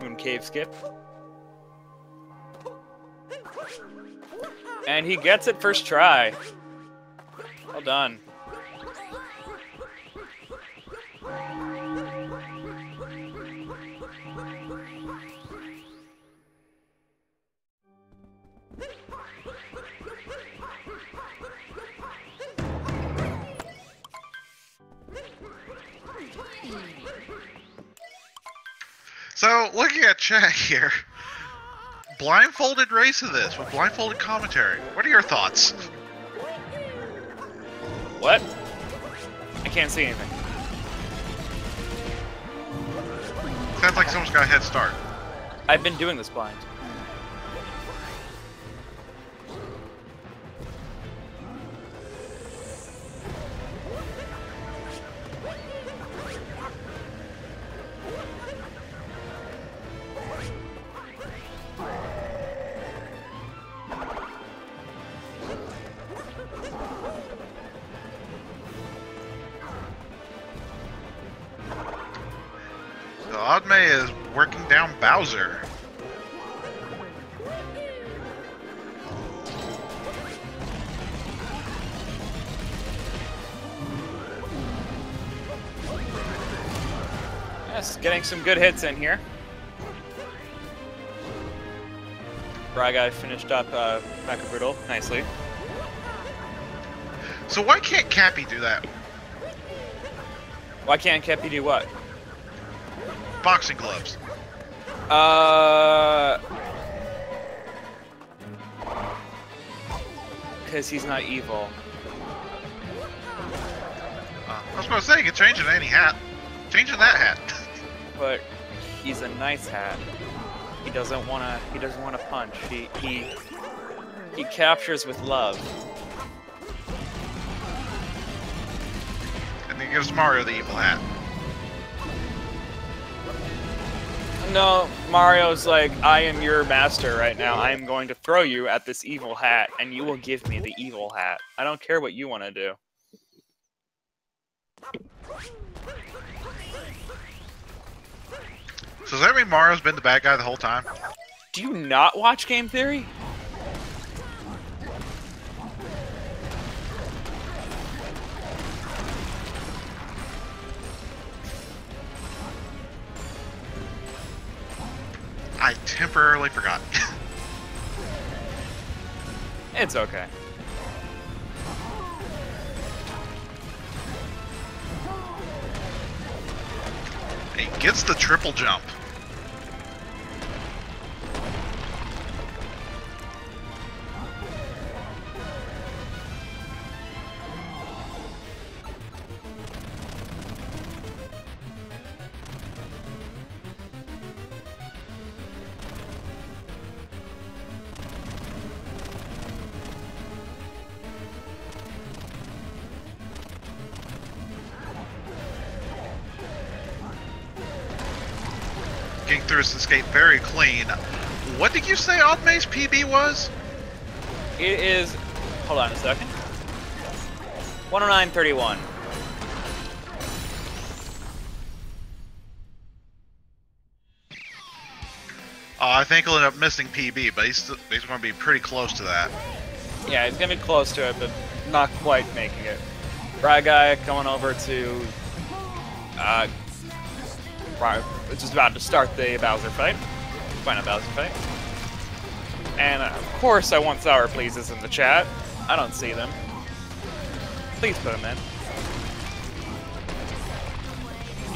Moon Cave Skip. And he gets it first try. Well done. So, looking at chat here, blindfolded race of this with blindfolded commentary. What are your thoughts? What? I can't see anything. Sounds like someone's got a head start. I've been doing this blind. So Odme is working down Bowser. Yes, getting some good hits in here. Braga finished up Mecha Brutal nicely. So why can't Cappy do that? Why can't Kepi do what? Boxing gloves. Because he's not evil. I was going to say, you can change it to any hat. Changing that hat. But he's a nice hat. He doesn't wanna punch. He captures with love. And he gives Mario the evil hat. No, Mario's like, I am your master right now. I am going to throw you at this evil hat, and you will give me the evil hat. I don't care what you want to do. So does that mean Mario's been the bad guy the whole time? Do you not watch Game Theory? I temporarily forgot. It's okay. He gets the triple jump. Getting through his escape very clean. What did you say Odme's PB was? It is. Hold on a second. 109.31. I think he'll end up missing PB, but he's going to be pretty close to that. Yeah, he's gonna be close to it, but not quite making it. Brad guy coming over to. Just about to start the Bowser fight. Final Bowser fight. And of course I want Sour Pleases in the chat. I don't see them. Please put them in.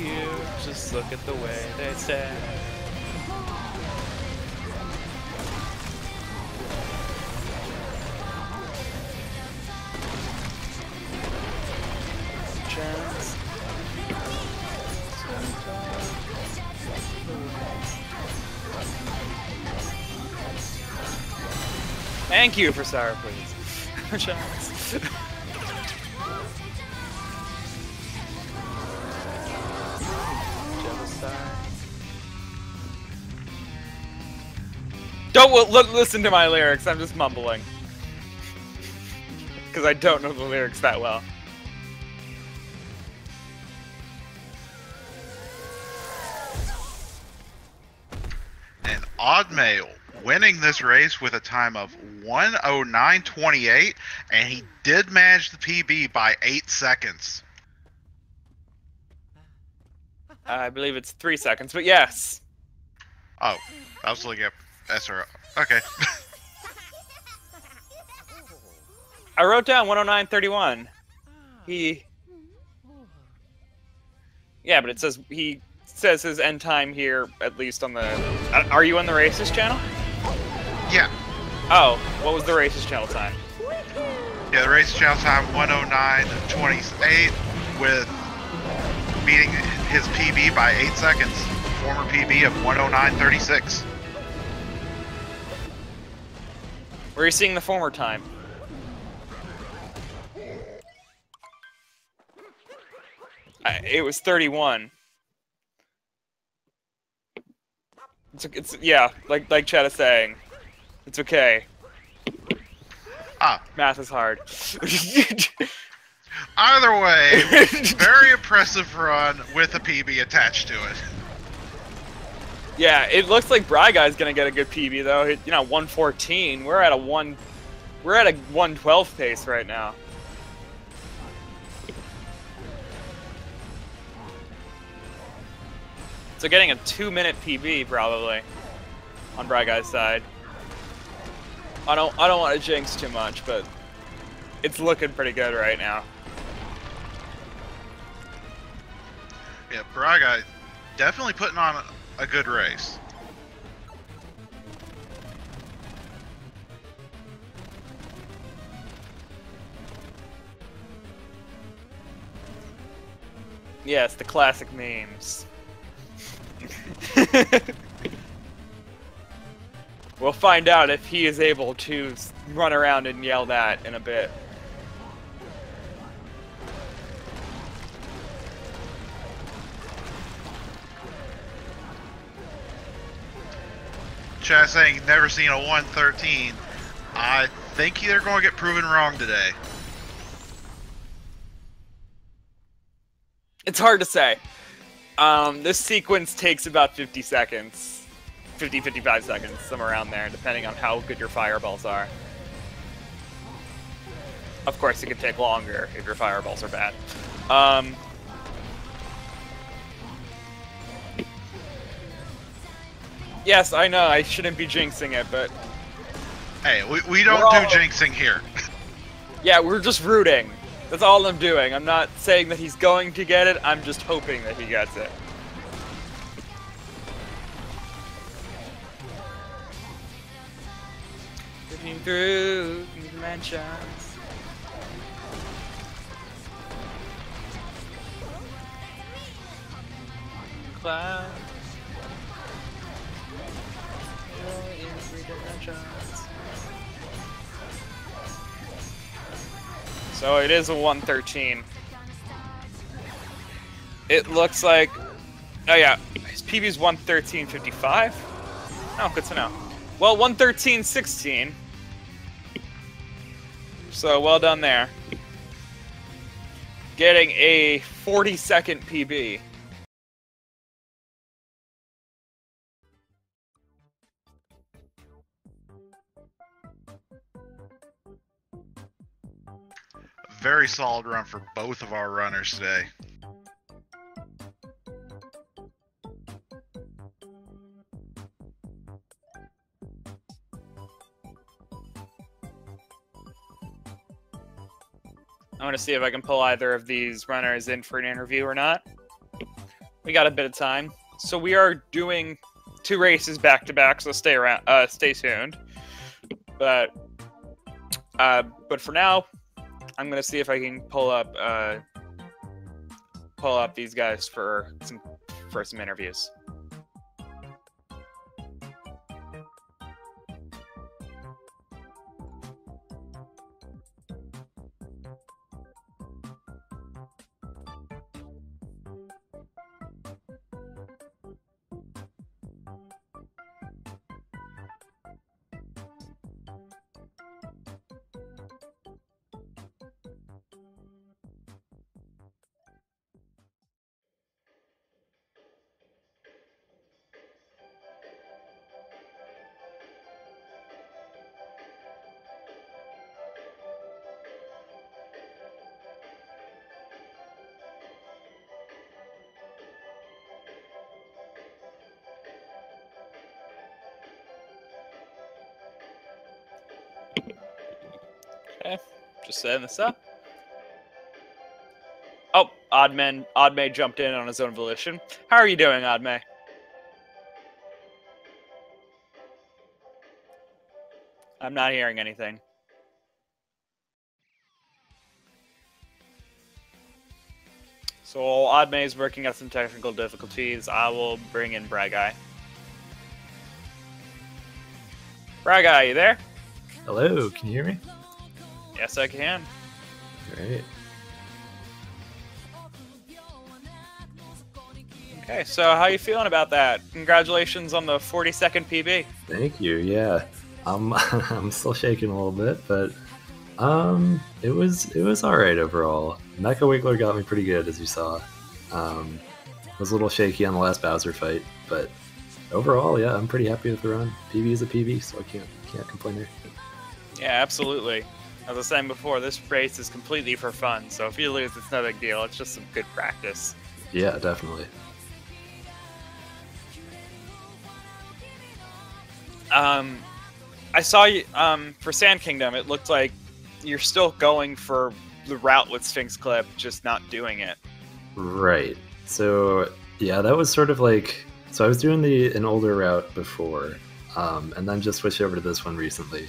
You just look at the way they stand. Chance. Thank you for Sour Please. Chance. Don't listen to my lyrics, I'm just mumbling. Because I don't know the lyrics that well. And Oddmail winning this race with a time of 1:09.28, and he did manage the PB by 8 seconds. I believe it's 3 seconds, but yes. Oh, I was looking at SRO. Okay. I wrote down 109.31. Yeah, but it says he says his end time here, at least on the... Are you on the races channel? Yeah. Oh, what was the races channel time? Yeah, the race channel time 109.28 with beating his PB by 8 seconds. Former PB of 109.36. Where are you seeing the former time? It was 31. It's yeah, like Chad is saying, it's okay. Math is hard. Either way, very impressive run with a PB attached to it. Yeah, it looks like Bry Guy's gonna get a good PB though. You know, 114. We're at a 112 pace right now. So getting a 2-minute PB probably on Bry Guy's side. I don't want to jinx too much, but it's looking pretty good right now. Yeah, Braga definitely putting on a good race. Yes, the classic memes. We'll find out if he is able to run around and yell that in a bit. Chad saying never seen a 113. I think they're going to get proven wrong today. It's hard to say. This sequence takes about 50 seconds. 50, 55 seconds, somewhere around there, depending on how good your fireballs are. Of course, it could take longer if your fireballs are bad. Yes, I know, I shouldn't be jinxing it, but... Hey, we don't do jinxing here. Yeah, we're just rooting. That's all I'm doing. I'm not saying that he's going to get it, I'm just hoping that he gets it. Looking through dimensions. Clouds. In 3 dimensions. So it is a 113. It looks like... Oh yeah, his PB's 113.55? Oh, good to know. Well, 113.16. So well done there. Getting a 40-second PB. Very solid run for both of our runners today. I want to see if I can pull either of these runners in for an interview or not. We got a bit of time. So we are doing 2 races back to back, so stay around, stay tuned. But for now, I'm gonna see if I can pull up these guys for some interviews. Okay, just setting this up. Oh, Oddmay jumped in on his own volition. How are you doing, Oddmay? I'm not hearing anything. So Oddmay is working out some technical difficulties. I will bring in Bragai. Bragai, you there? Hello, can you hear me? Yes, I can. Great. Okay, so how you feeling about that? Congratulations on the 42nd PB. Thank you. Yeah, I'm still shaking a little bit, but it was all right overall. Mecha Wiggler got me pretty good, as you saw. Was a little shaky on the last Bowser fight, but overall, yeah, I'm pretty happy with the run. PB is a PB, so I can't complain there. Yeah, absolutely. As I was saying before, this race is completely for fun, so if you lose, it's no big deal. It's just some good practice. Yeah, definitely. I saw you, for Sand Kingdom, it looked like you're still going for the route with Sphinx Clip, just not doing it. Right. So, yeah, that was sort of like... So I was doing an older route before, and then just switched over to this one recently,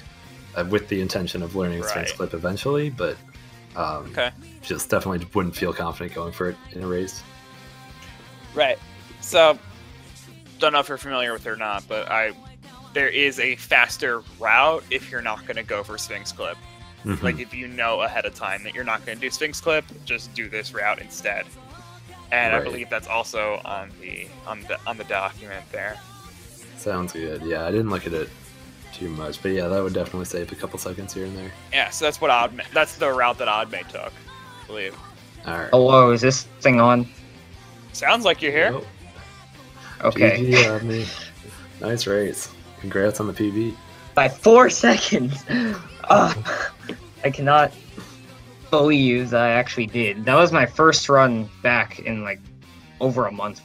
with the intention of learning Sphinx Clip eventually, but just definitely wouldn't feel confident going for it in a race. Right. So, don't know if you're familiar with it or not, but there is a faster route if you're not going to go for Sphinx Clip. Mm-hmm. Like, if you know ahead of time that you're not going to do Sphinx Clip, just do this route instead. And I believe that's also on the document there. Sounds good. Yeah, I didn't look at it too much, but yeah, that would definitely save a couple seconds here and there. Yeah, so that's the route that Oddmay took, I believe. All right. Hello, is this thing on? Sounds like you're here. Yep. Okay. GG, Rodney. Nice race. Congrats on the PB. By 4 seconds! I cannot believe that I actually did. That was my first run back in like over a month.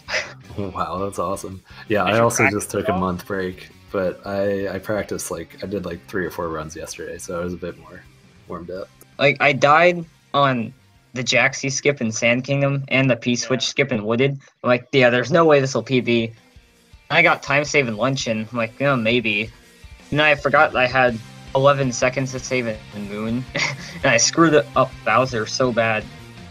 Wow, that's awesome. Yeah, I also just took a month break, but I practiced I did 3 or 4 runs yesterday, so I was a bit more warmed up. Like, I died on the Jaxie skip in Sand Kingdom and the P-Switch skip in Wooded. I'm like, yeah, there's no way this will PB. I got time saving luncheon. I'm like, maybe. And then I forgot I had 11 seconds to save it in Moon. And I screwed up Bowser so bad.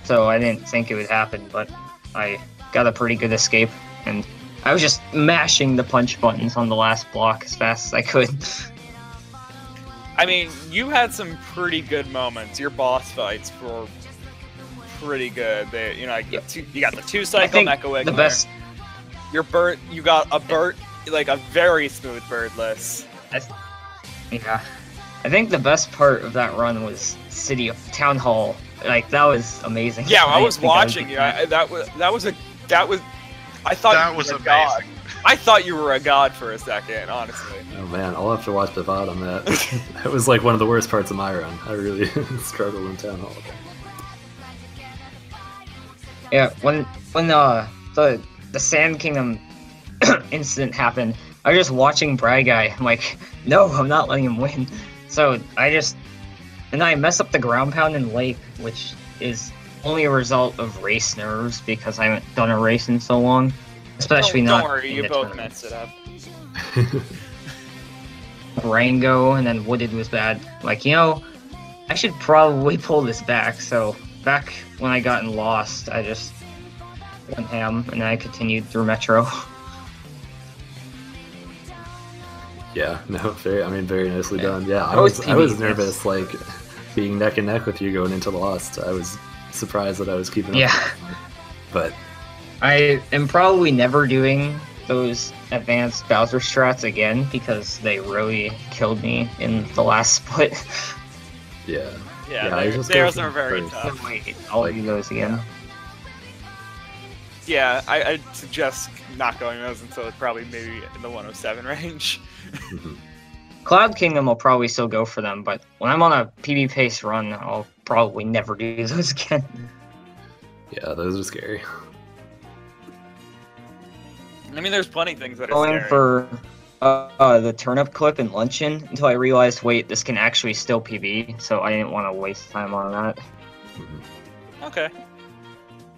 So I didn't think it would happen, but I got a pretty good escape. And I was just mashing the punch buttons on the last block as fast as I could. I mean, you had some pretty good moments. Your boss fights were pretty good. You got the 2-cycle Mecha Wiggler. The best. You got a a very smooth birdless. Yeah. I think the best part of that run was Town Hall. Like, that was amazing. Yeah, I was watching you. I thought That was amazing. God. I thought you were a god for a second, honestly. Oh man, I'll have to watch the VOD on that. That was one of the worst parts of my run. I really struggled in Town Hall. Yeah, when the Sand Kingdom incident happened, I was just watching Bragai. I'm like, no, I'm not letting him win. So I mess up the ground pound in Lake, which is only a result of race nerves because I haven't done a race in so long. Especially Don't worry, you both messed it up. Rango and then Wooded was bad. Like, I should probably pull this back. So back when I got in Lost, I just went ham and I continued through Metro. Yeah, no, very nicely done. Yeah, I was nervous, being neck and neck with you going into Lost. I was surprised that I was keeping up. Yeah, but I am probably never doing those advanced Bowser strats again because they really killed me in the last split. Yeah, those are very tough. Wait, I'll do those again. Yeah, I'd suggest not going those until probably maybe in the 107 range. Mm-hmm. Cloud Kingdom will probably still go for them, but when I'm on a PB pace run, I'll probably never do those again. Yeah, those are scary. I mean, there's plenty of things that are going scary. For the turnip clip and luncheon until I realized, wait, this can actually still PB, so I didn't want to waste time on that. Mm-hmm. Okay.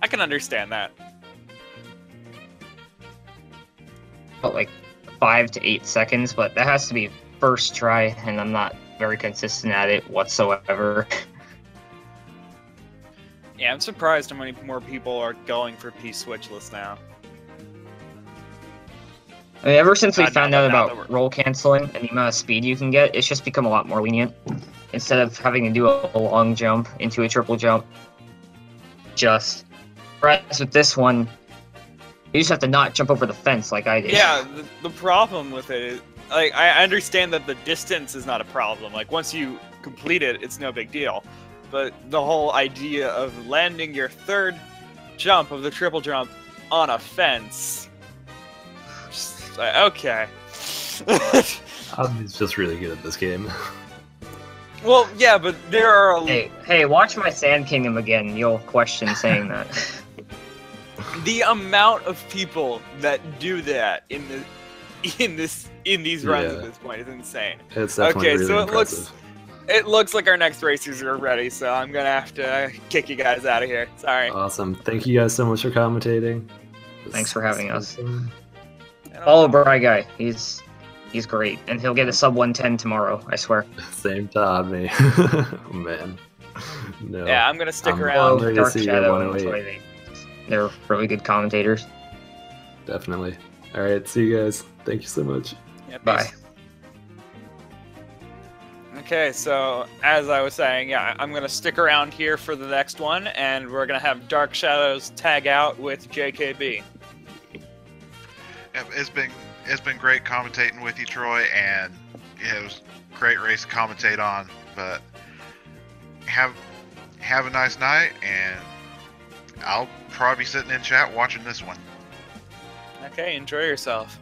I can understand that. About like 5 to 8 seconds, but that has to be first try, and I'm not very consistent at it whatsoever. Yeah, I'm surprised how many more people are going for P-switchless now. I mean, ever since we Now found that- out now that about we're- roll canceling and the amount of speed you can get, it's just become a lot more lenient. Instead of having to do a long jump into a triple jump, just whereas with this one, you just have to not jump over the fence like I did. Yeah, the problem with it is, like, I understand that the distance is not a problem. Like, once you complete it, it's no big deal. But the whole idea of landing your third jump of the triple jump on a fence, just like, okay. He's just really good at this game. Well, yeah, but there are Hey, watch my Sand Kingdom again. You'll question saying that. the amount of people that do that in these runs Yeah. at this point is insane. It's definitely Okay, really so impressive. it looks like our next racers are ready, so I'm gonna have to kick you guys out of here. Sorry. Awesome. Thank you guys so much for commentating. Thanks for having This us. was fun. Follow Bry Guy. He's great, and he'll get a sub 110 tomorrow. I swear. Same to me. Oh, man. No. Yeah, I'm gonna stick I'm around. ready to Dark see you Shadow at and 108. they're really good commentators. Definitely. All right. See you guys. Thank you so much. Yeah, peace. Bye. Okay, so as I was saying, yeah, I'm gonna stick around here for the next one, and we're gonna have Dark Shadows tag out with JKB. Yeah, it's been great commentating with you, Troy, and yeah, it was a great race to commentate on. But have a nice night, and I'll probably be sitting in chat watching this one. Okay, enjoy yourself.